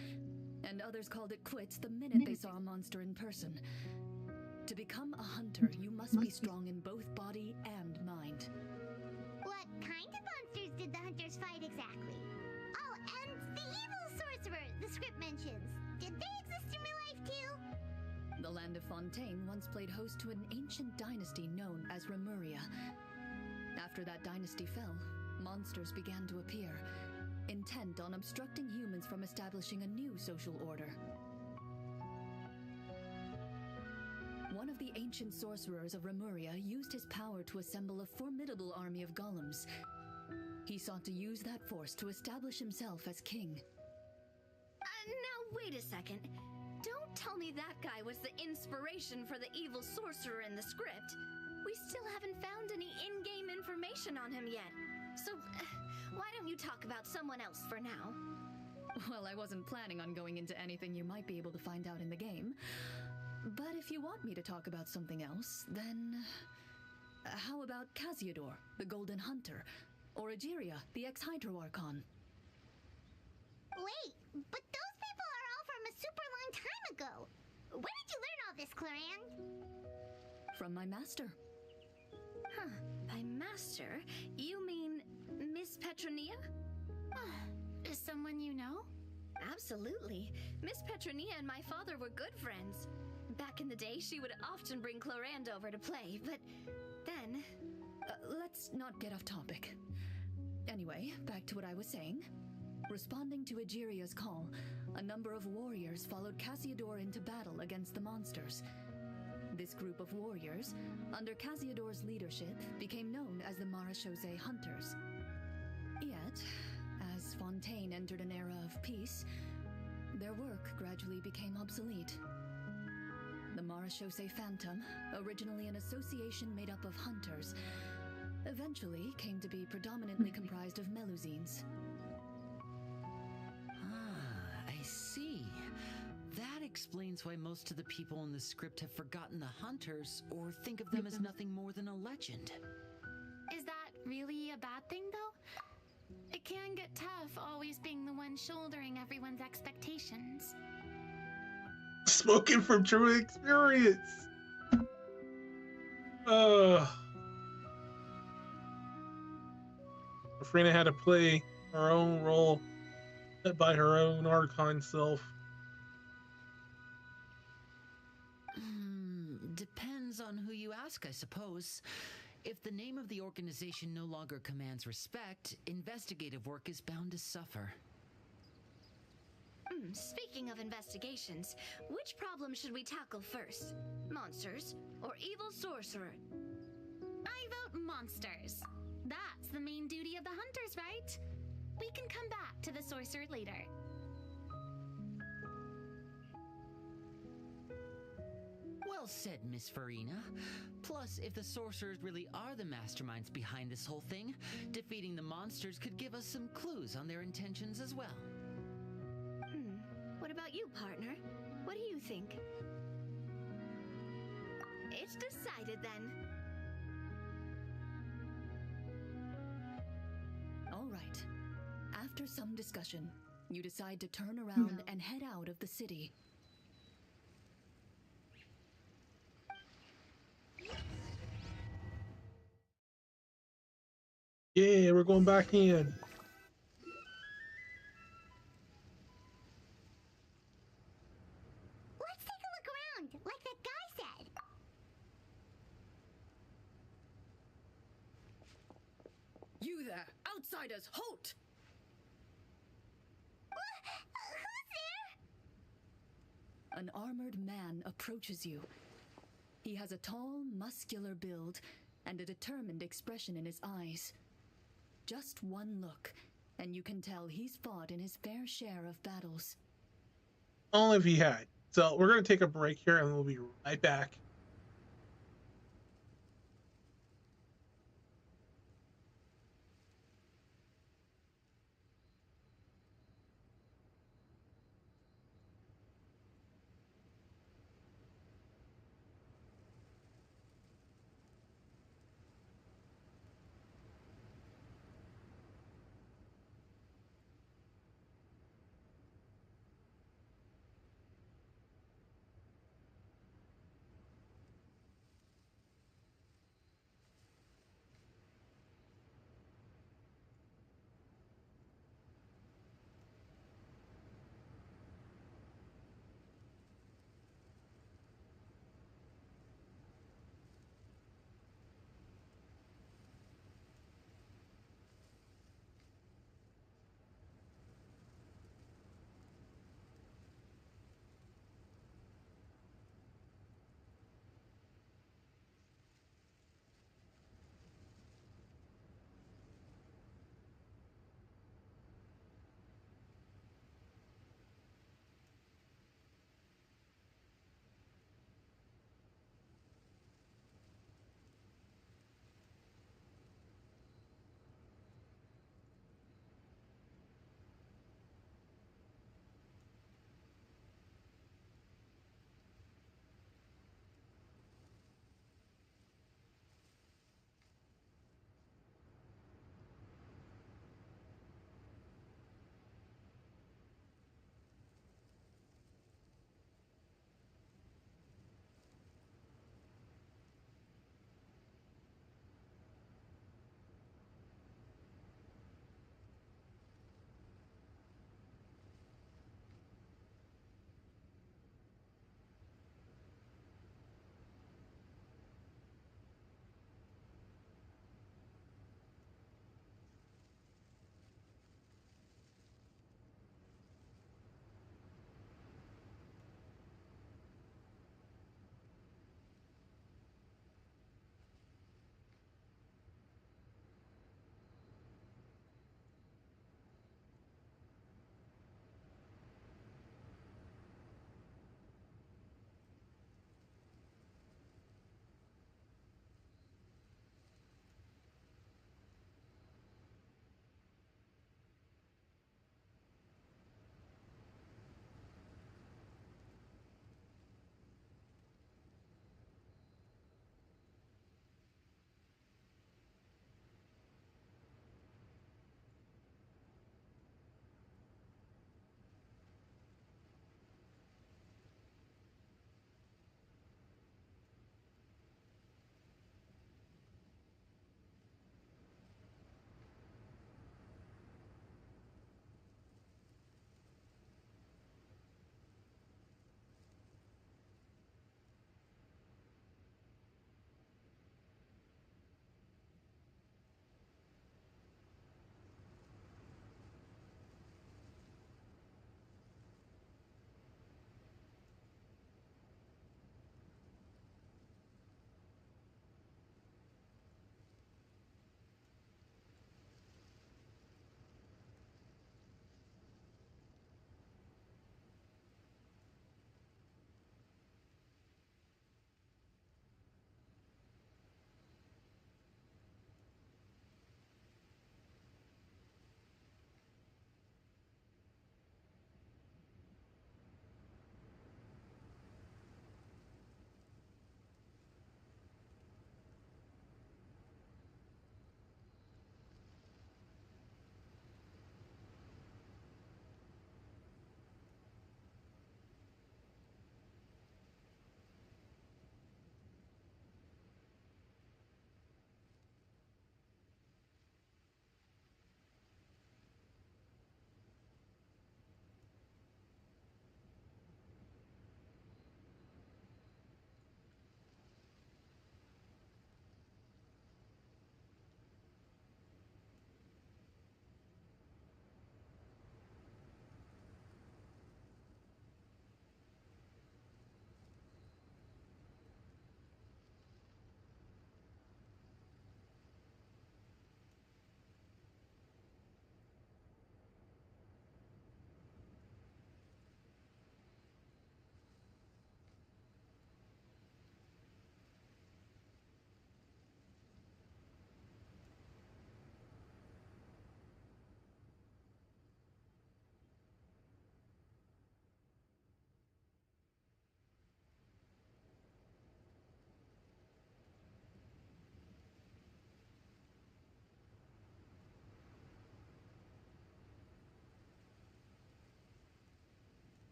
and others called it quits the minute they saw a monster in person. To become a hunter, you must be strong in both body and mind. What kind of monsters did the hunters fight exactly? Oh, and the evil sorcerer the script mentions. Did they exist in real life too? The land of Fontaine once played host to an ancient dynasty known as Remuria. After that dynasty fell, monsters began to appear, intent on obstructing humans from establishing a new social order. One of the ancient sorcerers of Remuria used his power to assemble a formidable army of golems. He sought to use that force to establish himself as king. Now wait a second. Don't tell me that guy was the inspiration for the evil sorcerer in the script. We still haven't found any in-game information on him yet. So, why don't you talk about someone else for now? Well, I wasn't planning on going into anything you might be able to find out in the game. But if you want me to talk about something else, then... how about Casiodor, the Golden Hunter? Or Egeria, the ex-Hydro Archon? Wait, but those people are all from a super long time ago. Where did you learn all this, Claran? From my master. Huh. By master, you mean Miss Petronia? Is someone you know? Absolutely. Miss Petronia and my father were good friends. Back in the day, she would often bring Clorand over to play, but then... Let's not get off topic. Anyway, back to what I was saying. Responding to Egeria's call, a number of warriors followed Cassiodor into battle against the monsters. This group of warriors, under Cassiodor's leadership, became known as the Marechaussee Hunters. Yet, as Fontaine entered an era of peace, their work gradually became obsolete. The Marechaussee Phantom, originally an association made up of hunters, eventually came to be predominantly comprised of Melusines. Ah, I see. That explains why most of the people in the script have forgotten the hunters or think of them as nothing more than a legend. Is that really a bad thing, though? It can get tough always being the one shouldering everyone's expectations. Spoken from true experience. Furina had to play her own role by her own Archon self. Depends on who you ask, I suppose. If the name of the organization no longer commands respect, investigative work is bound to suffer. Speaking of investigations, which problem should we tackle first? Monsters or evil sorcerer? I vote monsters. That's the main duty of the hunters, right? We can come back to the sorcerer later. Well said, Miss Furina. Plus, if the sorcerers really are the masterminds behind this whole thing, defeating the monsters could give us some clues on their intentions as well. What about you, partner? What do you think? It's decided then. All right. After some discussion, you decide to turn around and head out of the city. Yeah, we're going back in. Let's take a look around, like that guy said. You there, outsiders, halt! Who's there? An armored man approaches you. He has a tall, muscular build and a determined expression in his eyes. Just one look, and you can tell he's fought in his fair share of battles. Only if he had. So we're going to take a break here and we'll be right back.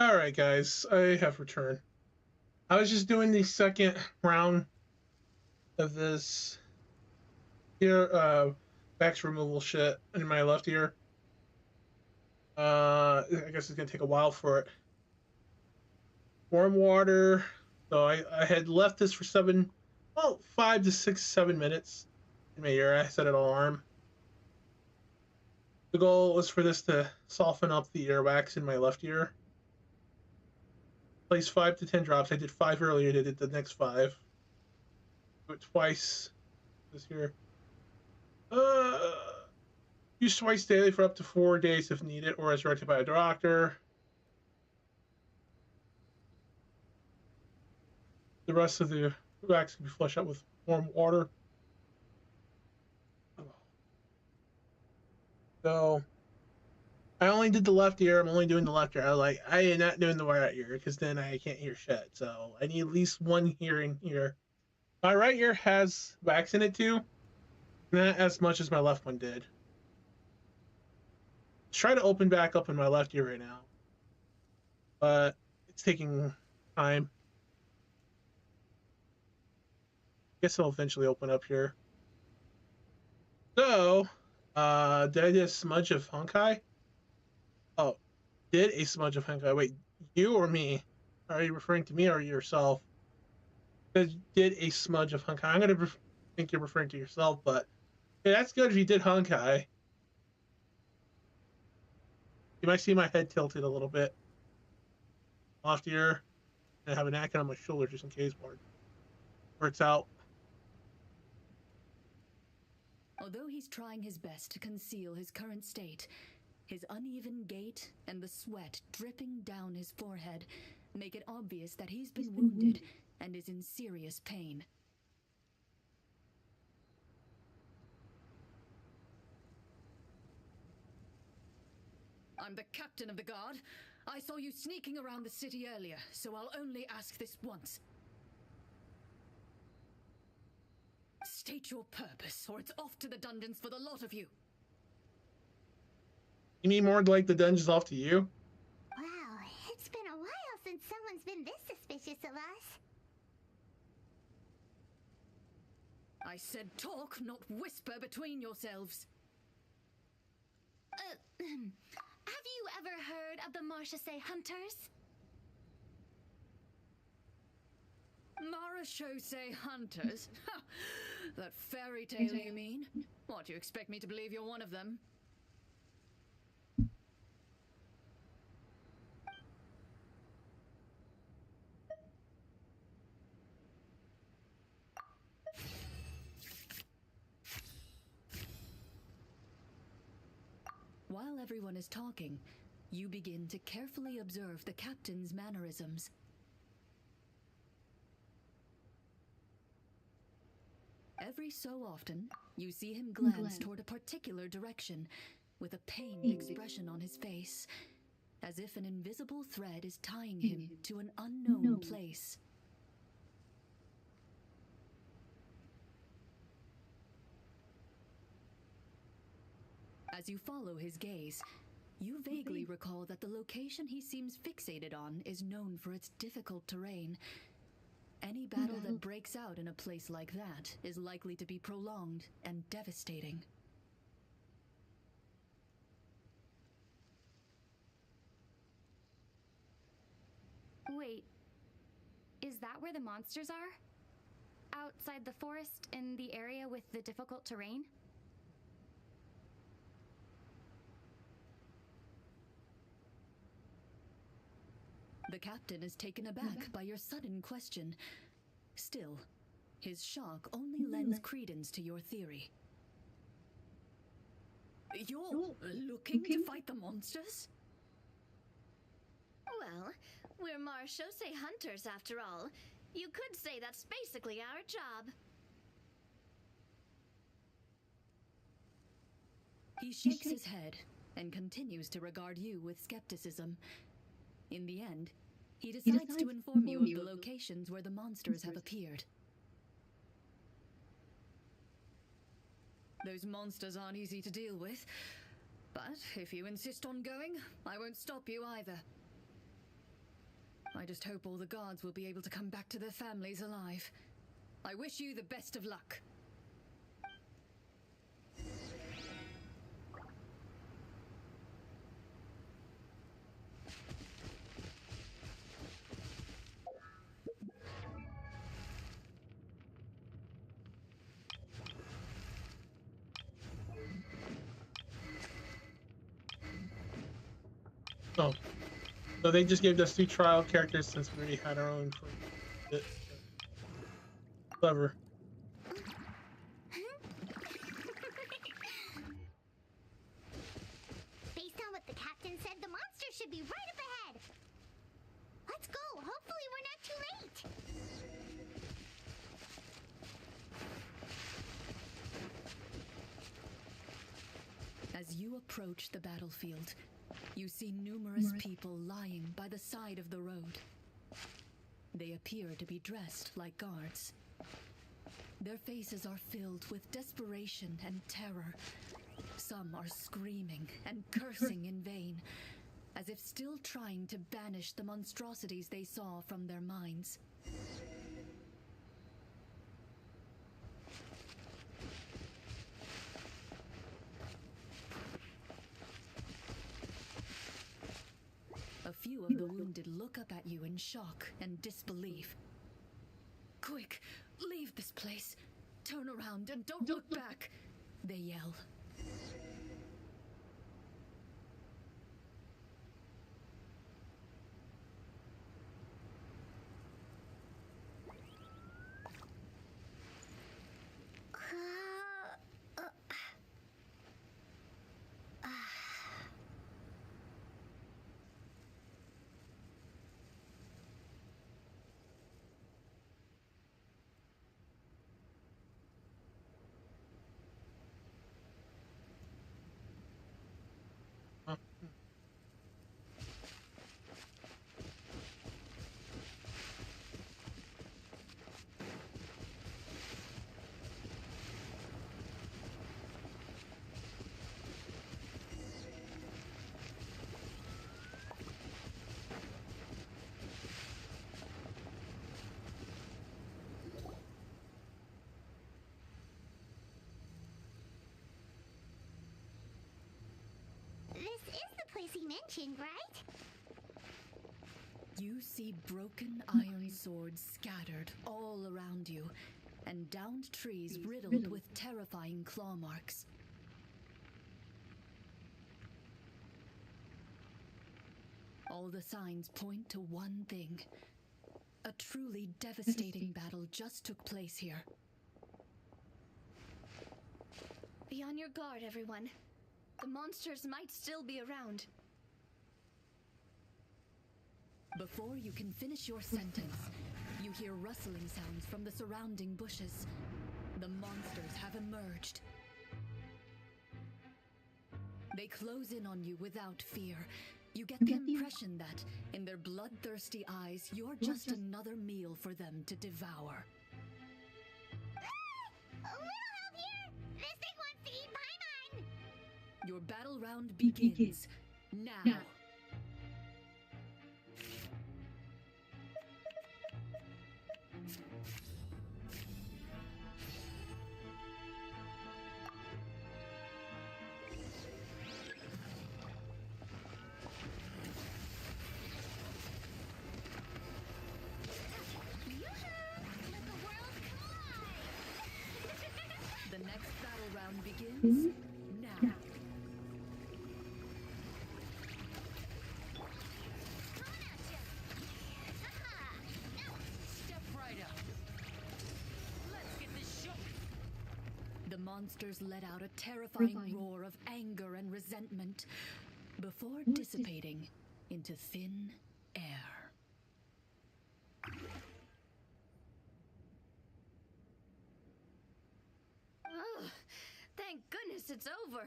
Alright, guys, I have returned. I was just doing the second round of this ear, wax removal shit in my left ear. I guess it's gonna take a while for it. Warm water. So I had left this for 5 to 6, 7 minutes in my ear. I set an alarm. The goal was for this to soften up the earwax in my left ear. Place 5 to 10 drops. I did 5 earlier. I did the next 5. Do it twice this year. Use twice daily for up to 4 days if needed, or as directed by a doctor. The rest of the wax can be flushed out with warm water. So I only did the left ear. I'm only doing the left ear. I am not doing the right ear because then I can't hear shit. So I need at least one hearing here. My right ear has wax in it too. Not as much as my left one did. Try to open back up in my left ear right now, but it's taking time. Guess it'll eventually open up here. So, did I do a smudge of Honkai? Oh, did a smudge of Honkai? Wait, you or me? Are you referring to me or yourself? Did a smudge of Honkai? I'm gonna think you're referring to yourself, but yeah, that's good if you did Honkai. You might see my head tilted a little bit off here. I have an acne on my shoulder just in case, where it's out. Although he's trying his best to conceal his current state, his uneven gait and the sweat dripping down his forehead make it obvious that he's been wounded and is in serious pain. I'm the captain of the guard. I saw you sneaking around the city earlier, so I'll only ask this once. State your purpose, or it's off to the dungeons for the lot of you. You mean more like the dungeon's off to you? Wow, it's been a while since someone's been this suspicious of us. I said talk, not whisper between yourselves. Have you ever heard of the Marchese Hunters? Marachose hunters? That fairy tale, you mean? What, you expect me to believe you're one of them? While everyone is talking, you begin to carefully observe the captain's mannerisms. Every so often, you see him glance toward a particular direction, with a pained expression on his face, as if an invisible thread is tying him to an unknown place. As you follow his gaze, you vaguely recall that the location he seems fixated on is known for its difficult terrain. Any battle that breaks out in a place like that is likely to be prolonged and devastating. Wait, is that where the monsters are? Outside the forest, in the area with the difficult terrain? The captain is taken aback by your sudden question. Still, his shock only lends credence to your theory. You're looking to fight the monsters? Well, we're Marchese hunters after all. You could say that's basically our job. He shakes his head and continues to regard you with skepticism. In the end, he decides to inform you of the locations where the monsters have appeared. Those monsters aren't easy to deal with, but if you insist on going, I won't stop you either. I just hope all the guards will be able to come back to their families alive. I wish you the best of luck. Oh, so they just gave us 2 trial characters since we already had our own for it. Clever. Based on what the captain said, the monster should be right up ahead. Let's go. Hopefully we're not too late. As you approach the battlefield, you see numerous people lying by the side of the road. They appear to be dressed like guards. Their faces are filled with desperation and terror. Some are screaming and cursing in vain, as if still trying to banish the monstrosities they saw from their minds. A few of the wounded look up at you in shock and disbelief. Quick, leave this place. Turn around and don't look back, they yell. This is the place he mentioned, right? You see broken iron swords scattered all around you, and downed trees riddled with terrifying claw marks. All the signs point to one thing. A truly devastating battle just took place here. Be on your guard, everyone. The monsters might still be around. Before you can finish your sentence, you hear rustling sounds from the surrounding bushes. The monsters have emerged. They close in on you without fear. You get the impression that, in their bloodthirsty eyes, you're just another meal for them to devour. A little help here! This thing wants to eat Paimon! Your battle round begins now. The next battle round begins now. Step right up. Let's get this show. The monsters let out a terrifying roar of anger and resentment before dissipating into thin air. Ugh, thank goodness it's over.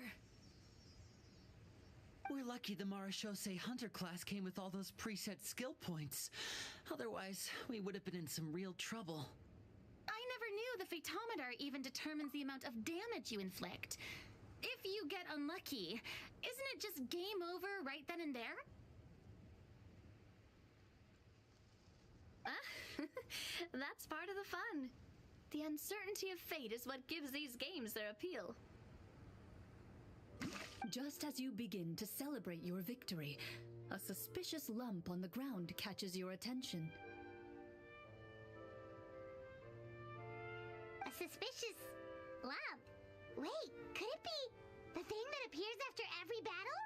We're lucky the Marashose Hunter class came with all those preset skill points. Otherwise, we would have been in some real trouble. I never knew the Phytometer even determines the amount of damage you inflict. If you get unlucky, isn't it just game over right then and there? That's part of the fun. The uncertainty of fate is what gives these games their appeal. Just as you begin to celebrate your victory, a suspicious lump on the ground catches your attention. A suspicious lump? Wait, could it be the thing that appears after every battle?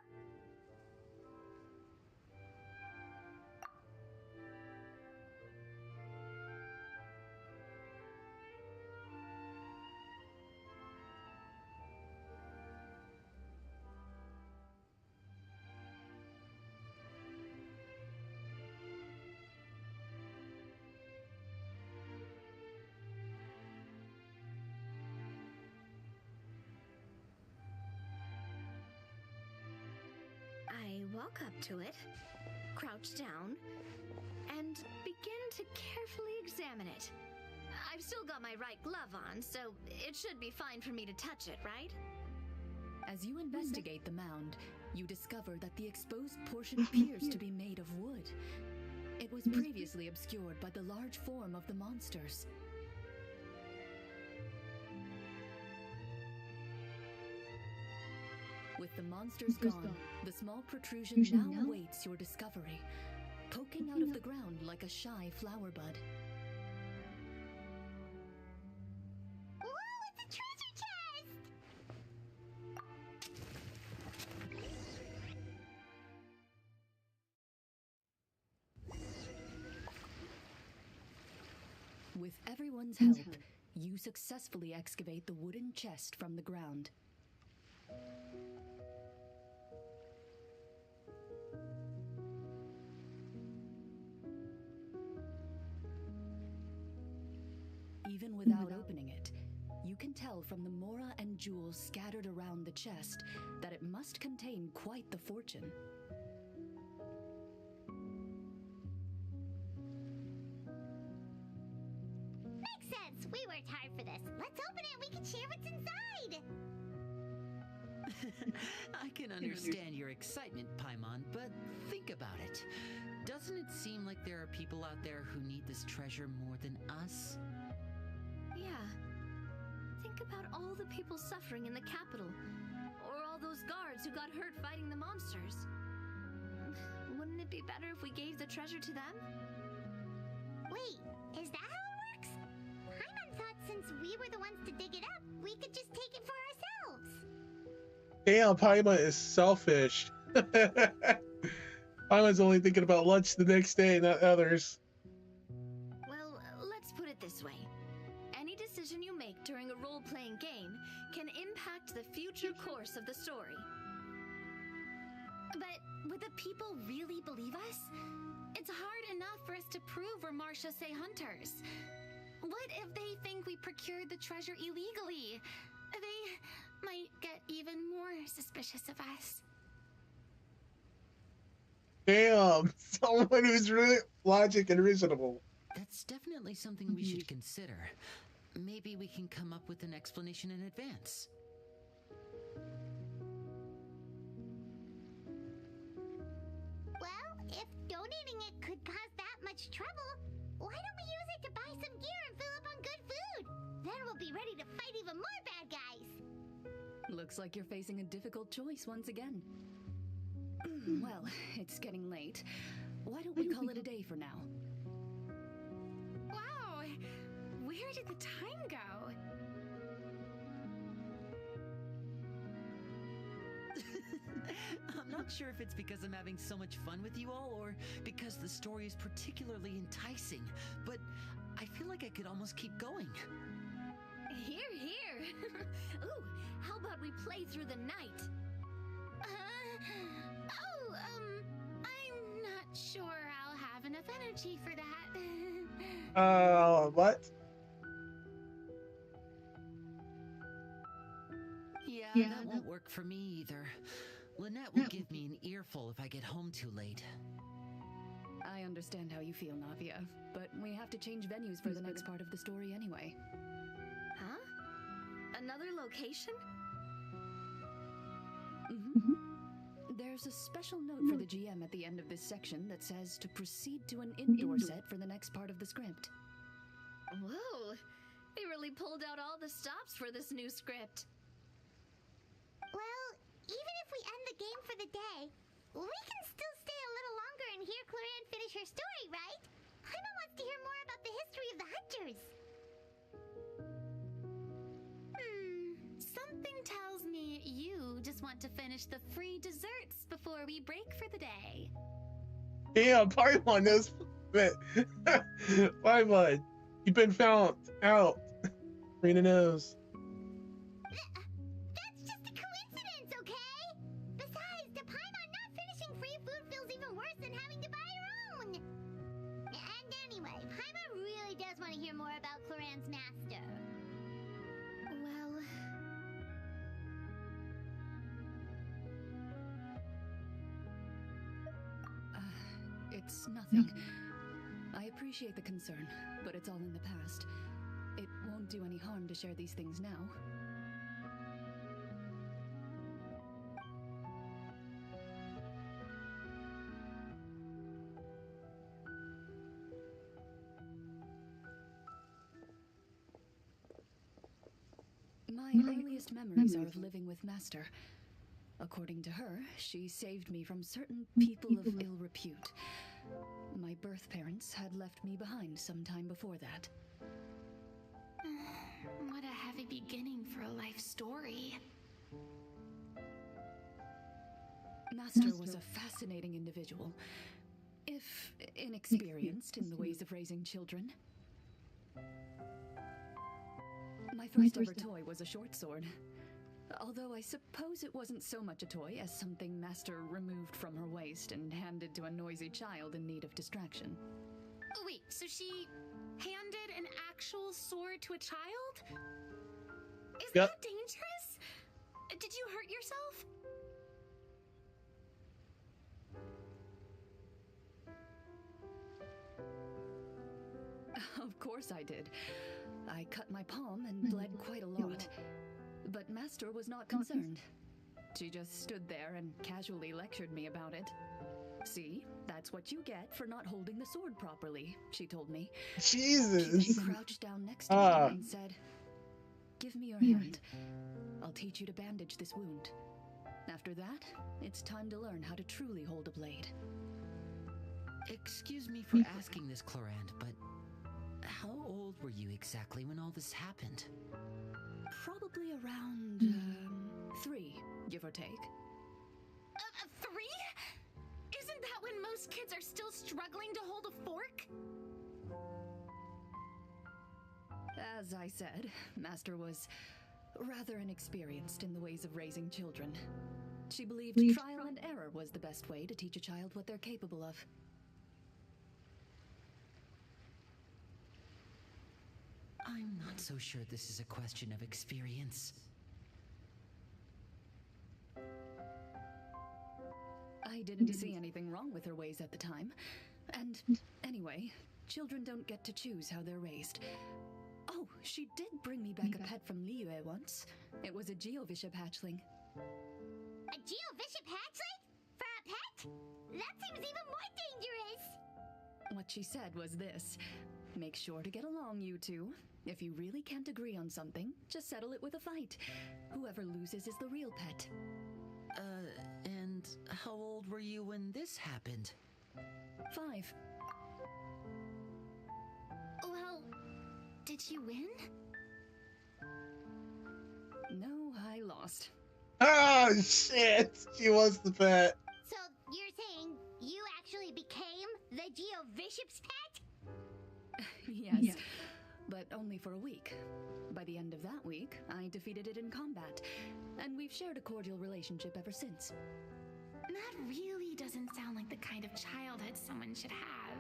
I walk up to it, crouch down, and begin to carefully examine it. I've still got my right glove on, so it should be fine for me to touch it, right? As you investigate the mound, you discover that the exposed portion appears to be made of wood. It was previously obscured by the large form of the monsters. With the monsters gone, the small protrusion now awaits your discovery, poking out of the ground like a shy flower bud. Whoa, it's a treasure chest! With everyone's help, you successfully excavate the wooden chest from the ground. Even without opening it, you can tell from the mora and jewels scattered around the chest that it must contain quite the fortune. Makes sense. We worked hard for this. Let's open it and we can share what's inside. I can understand your excitement, Paimon, but think about it. Doesn't it seem like there are people out there who need this treasure more than us? Yeah. Think about all the people suffering in the capital, or all those guards who got hurt fighting the monsters. Wouldn't it be better if we gave the treasure to them? Wait, is that how it works? Paimon thought since we were the ones to dig it up, we could just take it for ourselves. Damn, Paimon is selfish. Paimon's only thinking about lunch the next day, not others. Well, let's put it this way. Any decision you make during a role-playing game can impact the future course of the story. But would the people really believe us? It's hard enough for us to prove we're Marcia Say hunters. What if they think we procured the treasure illegally? They might get even more suspicious of us. Damn, someone who's really logic and reasonable. That's definitely something we should consider. Maybe we can come up with an explanation in advance. Well, if donating it could cause that much trouble, why don't we use it to buy some gear and fill up on good food? Then we'll be ready to fight even more bad guys. Looks like you're facing a difficult choice once again. Well, it's getting late. Why don't we call it a day for now? Wow, where did the time go? I'm not sure if it's because I'm having so much fun with you all or because the story is particularly enticing, but I feel like I could almost keep going. Here, here. Ooh, how about we play through the night? I'm not sure I'll have enough energy for that. What? Yeah, that won't work for me either. Lynette will give me an earful if I get home too late. I understand how you feel, Navia, but we have to change venues for the next part of the story anyway. Huh? Another location? There's a special note for the GM at the end of this section that says to proceed to an indoor set for the next part of the script. Whoa, they really pulled out all the stops for this new script. Well, even if we end the game for the day, we can still stay a little longer and hear Cloran finish her story, right? Paimon wants to hear more about the history of the hunters. Something tells me you just want to finish the free desserts before we break for the day. Yeah, Paimon knows. Paimon, you've been found out. Furina knows. That's just a coincidence, okay? Besides, to Paimon, not finishing free food feels even worse than having to buy her own. And anyway, Paimon really does want to hear more about Cloran's master. Well, It's nothing. I appreciate the concern, but it's all in the past. It won't do any harm to share these things now. My earliest memories are of living with Master. According to her, she saved me from certain people of ill repute. My birth parents had left me behind some time before that. What a heavy beginning for a life story. Master was a fascinating individual, if inexperienced in the ways of raising children. My first ever toy was a short sword. Although I suppose it wasn't so much a toy as something Master removed from her waist and handed to a noisy child in need of distraction. Oh, wait, so she handed an actual sword to a child? Is Yep. that dangerous? Did you hurt yourself? Of course I did. I cut my palm and bled quite a lot. But Master was not concerned. She just stood there and casually lectured me about it. See, that's what you get for not holding the sword properly, she told me. She Jesus. crouched down next to me and said, "Give me your hand. I'll teach you to bandage this wound. After that, it's time to learn how to truly hold a blade." Excuse me for asking this, Clorand, but how old were you exactly when all this happened? Probably around 3, give or take. 3? Isn't that when most kids are still struggling to hold a fork? As I said, Master was rather inexperienced in the ways of raising children. She believed trial and error was the best way to teach a child what they're capable of. I'm not so sure this is a question of experience. I didn't see anything wrong with her ways at the time. And anyway, children don't get to choose how they're raised. Oh, she did bring me back a pet from Liyue once. It was a Geovishap hatchling. A Geovishap hatchling? For a pet? That seems even more dangerous! What she said was this: make sure to get along, you two. If you really can't agree on something, just settle it with a fight. Whoever loses is the real pet. And how old were you when this happened? 5. Well, did you win? No, I lost. Oh shit! She was the pet. So, you're saying you actually became the Geovishap's pet? Yes, but only for a week. By the end of that week, I defeated it in combat, and we've shared a cordial relationship ever since. That really doesn't sound like the kind of childhood someone should have.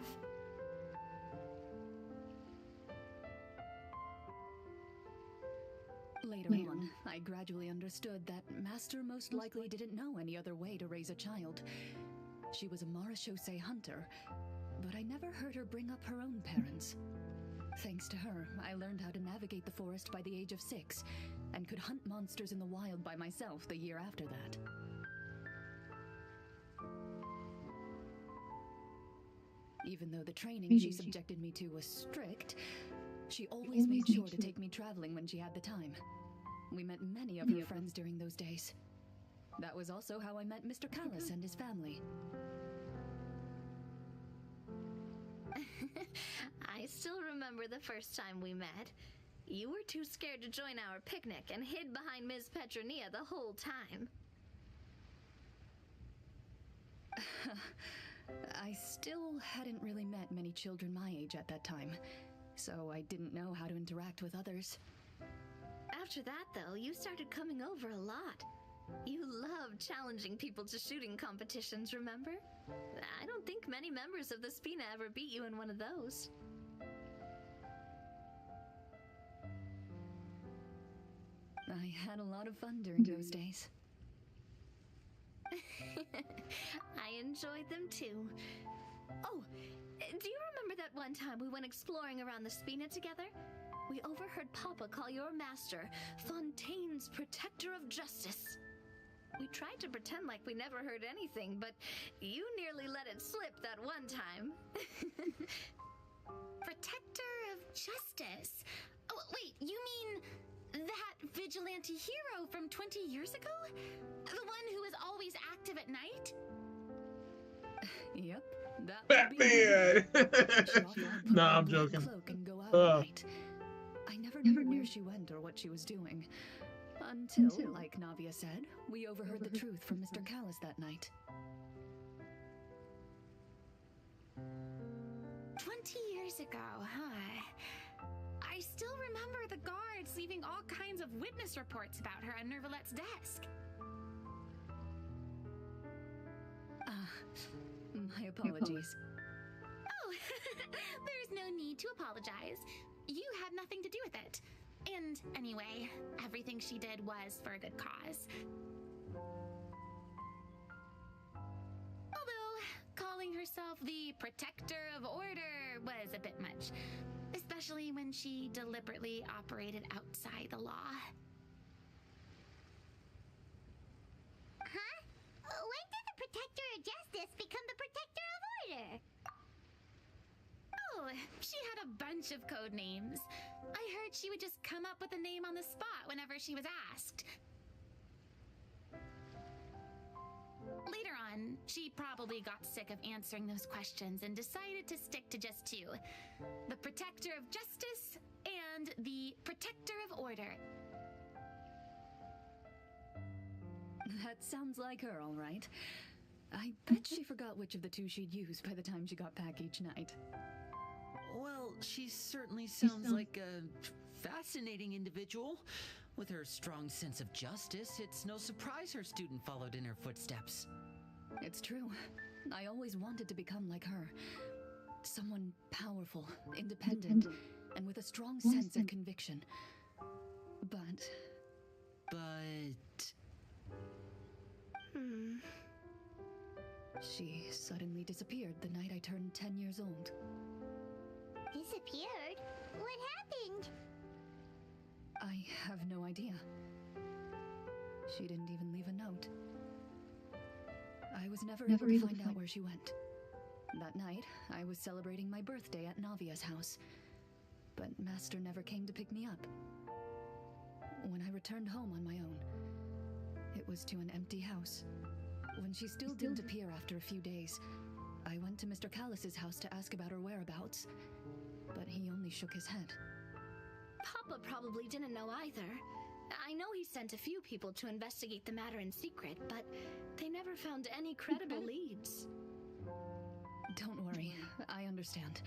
Later on, I gradually understood that Master most likely didn't know any other way to raise a child. She was a Marachose hunter, but I never heard her bring up her own parents. Thanks to her, I learned how to navigate the forest by the age of 6, and could hunt monsters in the wild by myself the year after that. Even though the training she subjected me to was strict, She always made sure to take me traveling when she had the time. We met many of her friends during those days. That was also how I met Mr. Callis and his family. I still remember the first time we met. You were too scared to join our picnic and hid behind Ms. Petronia the whole time. I still hadn't really met many children my age at that time, so I didn't know how to interact with others. After that, though, you started coming over a lot. You loved challenging people to shooting competitions, remember? I don't think many members of the Spina ever beat you in one of those. I had a lot of fun during those days. I enjoyed them too. Oh, do you remember that one time we went exploring around the Spina together? We overheard Papa call your master Fontaine's Protector of Justice. We tried to pretend like we never heard anything, but you nearly let it slip that one time. Protector of Justice? Oh, wait, you mean that vigilante hero from 20 years ago? The one who was always active at night? Yep, that would be Batman! Nah, I'm joking. Cloak and go out at night. I never knew where she went or what she was doing. Until, like Navia said, we overheard the truth from Mr. Callis that night. 20 years ago, huh? I still remember the guards leaving all kinds of witness reports about her on Nervalette's desk. My apologies. Oh, there's no need to apologize. You had nothing to do with it. And anyway, everything she did was for a good cause. Although, calling herself the Protector of Order was a bit much. Especially when she deliberately operated outside the law. Huh? When did the Protector of Justice become the Protector of Order? Oh, she had a bunch of code names. I heard she would just come up with a name on the spot whenever she was asked. Later on, she probably got sick of answering those questions and decided to stick to just two. The Protector of Justice and the Protector of Order. That sounds like her, all right. I bet she forgot which of the two she'd use by the time she got back each night. Well, she certainly sounds like a fascinating individual. With her strong sense of justice, it's no surprise her student followed in her footsteps. It's true. I always wanted to become like her. Someone powerful, independent, and with a strong sense of conviction. But... She suddenly disappeared the night I turned 10 years old. Disappeared? What happened? I have no idea. She didn't even leave a note. I was never able to find out where she went. That night, I was celebrating my birthday at Navia's house, but Master never came to pick me up. When I returned home on my own, it was to an empty house. When she still didn't appear after a few days, I went to Mr. Callis's house to ask about her whereabouts, but he only shook his head. Papa probably didn't know either. I know he sent a few people to investigate the matter in secret, but they never found any credible leads. Don't worry, I understand.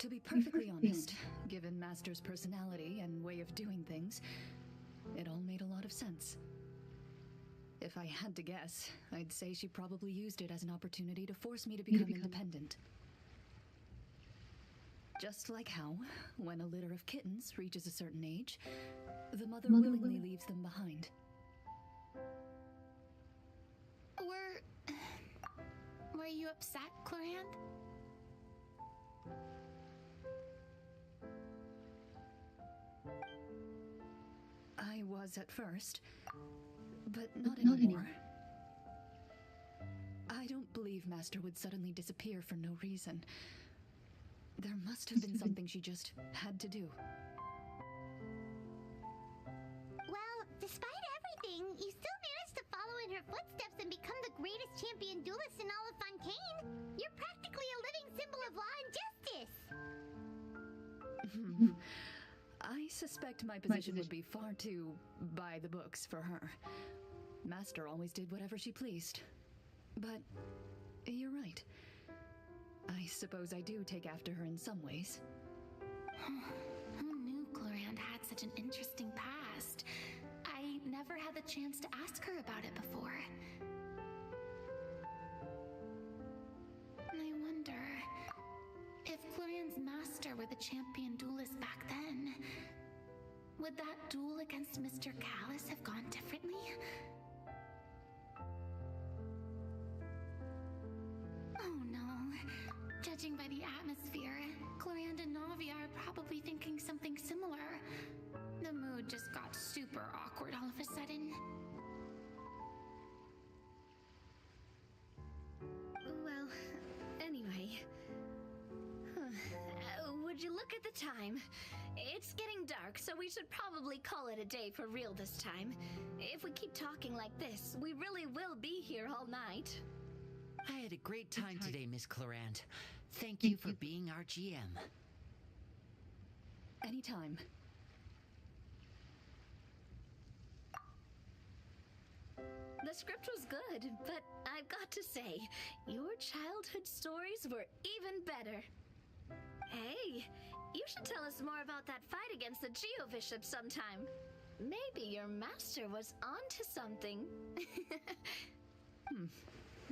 To be perfectly honest, given Master's personality and way of doing things, it all made a lot of sense. If I had to guess, I'd say she probably used it as an opportunity to force me to become independent. Just like how, when a litter of kittens reaches a certain age, the mother willingly leaves them behind. Were you upset, Clorand? I was at first, but not anymore. I don't believe Master would suddenly disappear for no reason. There must have been something she just had to do. Well, despite everything, you still managed to follow in her footsteps and become the greatest champion duelist in all of Fontaine. You're practically a living symbol of law and justice. I suspect my position would be far too by the books for her. Master always did whatever she pleased. But you're right. I suppose I do take after her in some ways. Who knew Clorand had such an interesting past? I never had the chance to ask her about it before. I wonder if Clorand's master were the champion duelist back then, would that duel against Mr. Callus have gone differently? Oh no. Judging by the atmosphere, Clorand and Navia are probably thinking something similar. The mood just got super awkward all of a sudden. Well, anyway. Would you look at the time? It's getting dark, so we should probably call it a day for real this time. If we keep talking like this, we really will be here all night. I had a great time today, Miss Clorand. Thank you for being our GM. Anytime. The script was good, but I've got to say, your childhood stories were even better. Hey, you should tell us more about that fight against the Geo-Bishop sometime. Maybe your master was onto something.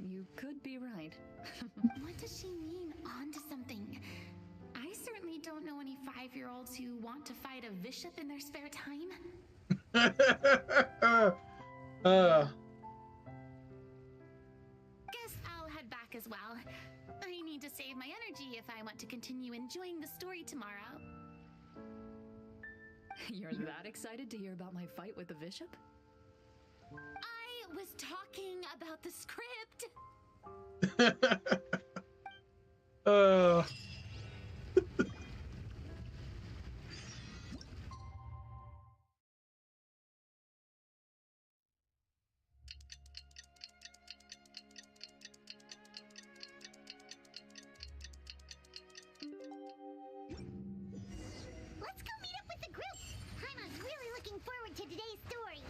You could be right. What does she mean, onto something? I certainly don't know any 5-year-olds who want to fight a bishop in their spare time. Guess I'll head back as well. I need to save my energy if I want to continue enjoying the story tomorrow. You're that excited to hear about my fight with the bishop? I was talking about the script. Let's go meet up with the group. Paimon's really looking forward to today's story.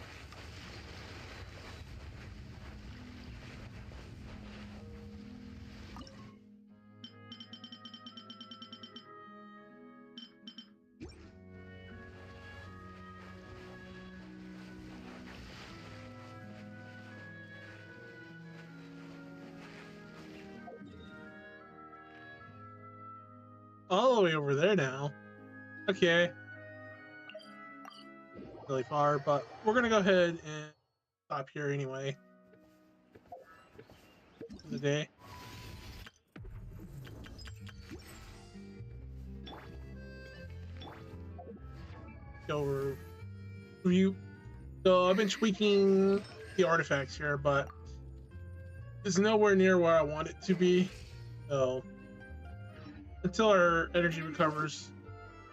All the way over there now. Okay. Really far, but we're gonna go ahead and stop here anyway. For the day. Go review. So I've been tweaking the artifacts here, but it's nowhere near where I want it to be. So until our energy recovers,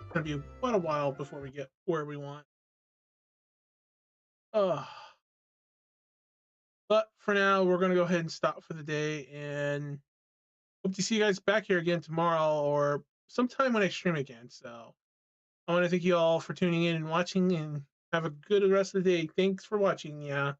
it's gonna be quite a while before we get where we want. But for now, we're gonna go ahead and stop for the day, and hope to see you guys back here again tomorrow or sometime when I stream again. So I want to thank you all for tuning in and watching, and have a good rest of the day. Thanks for watching. Yeah.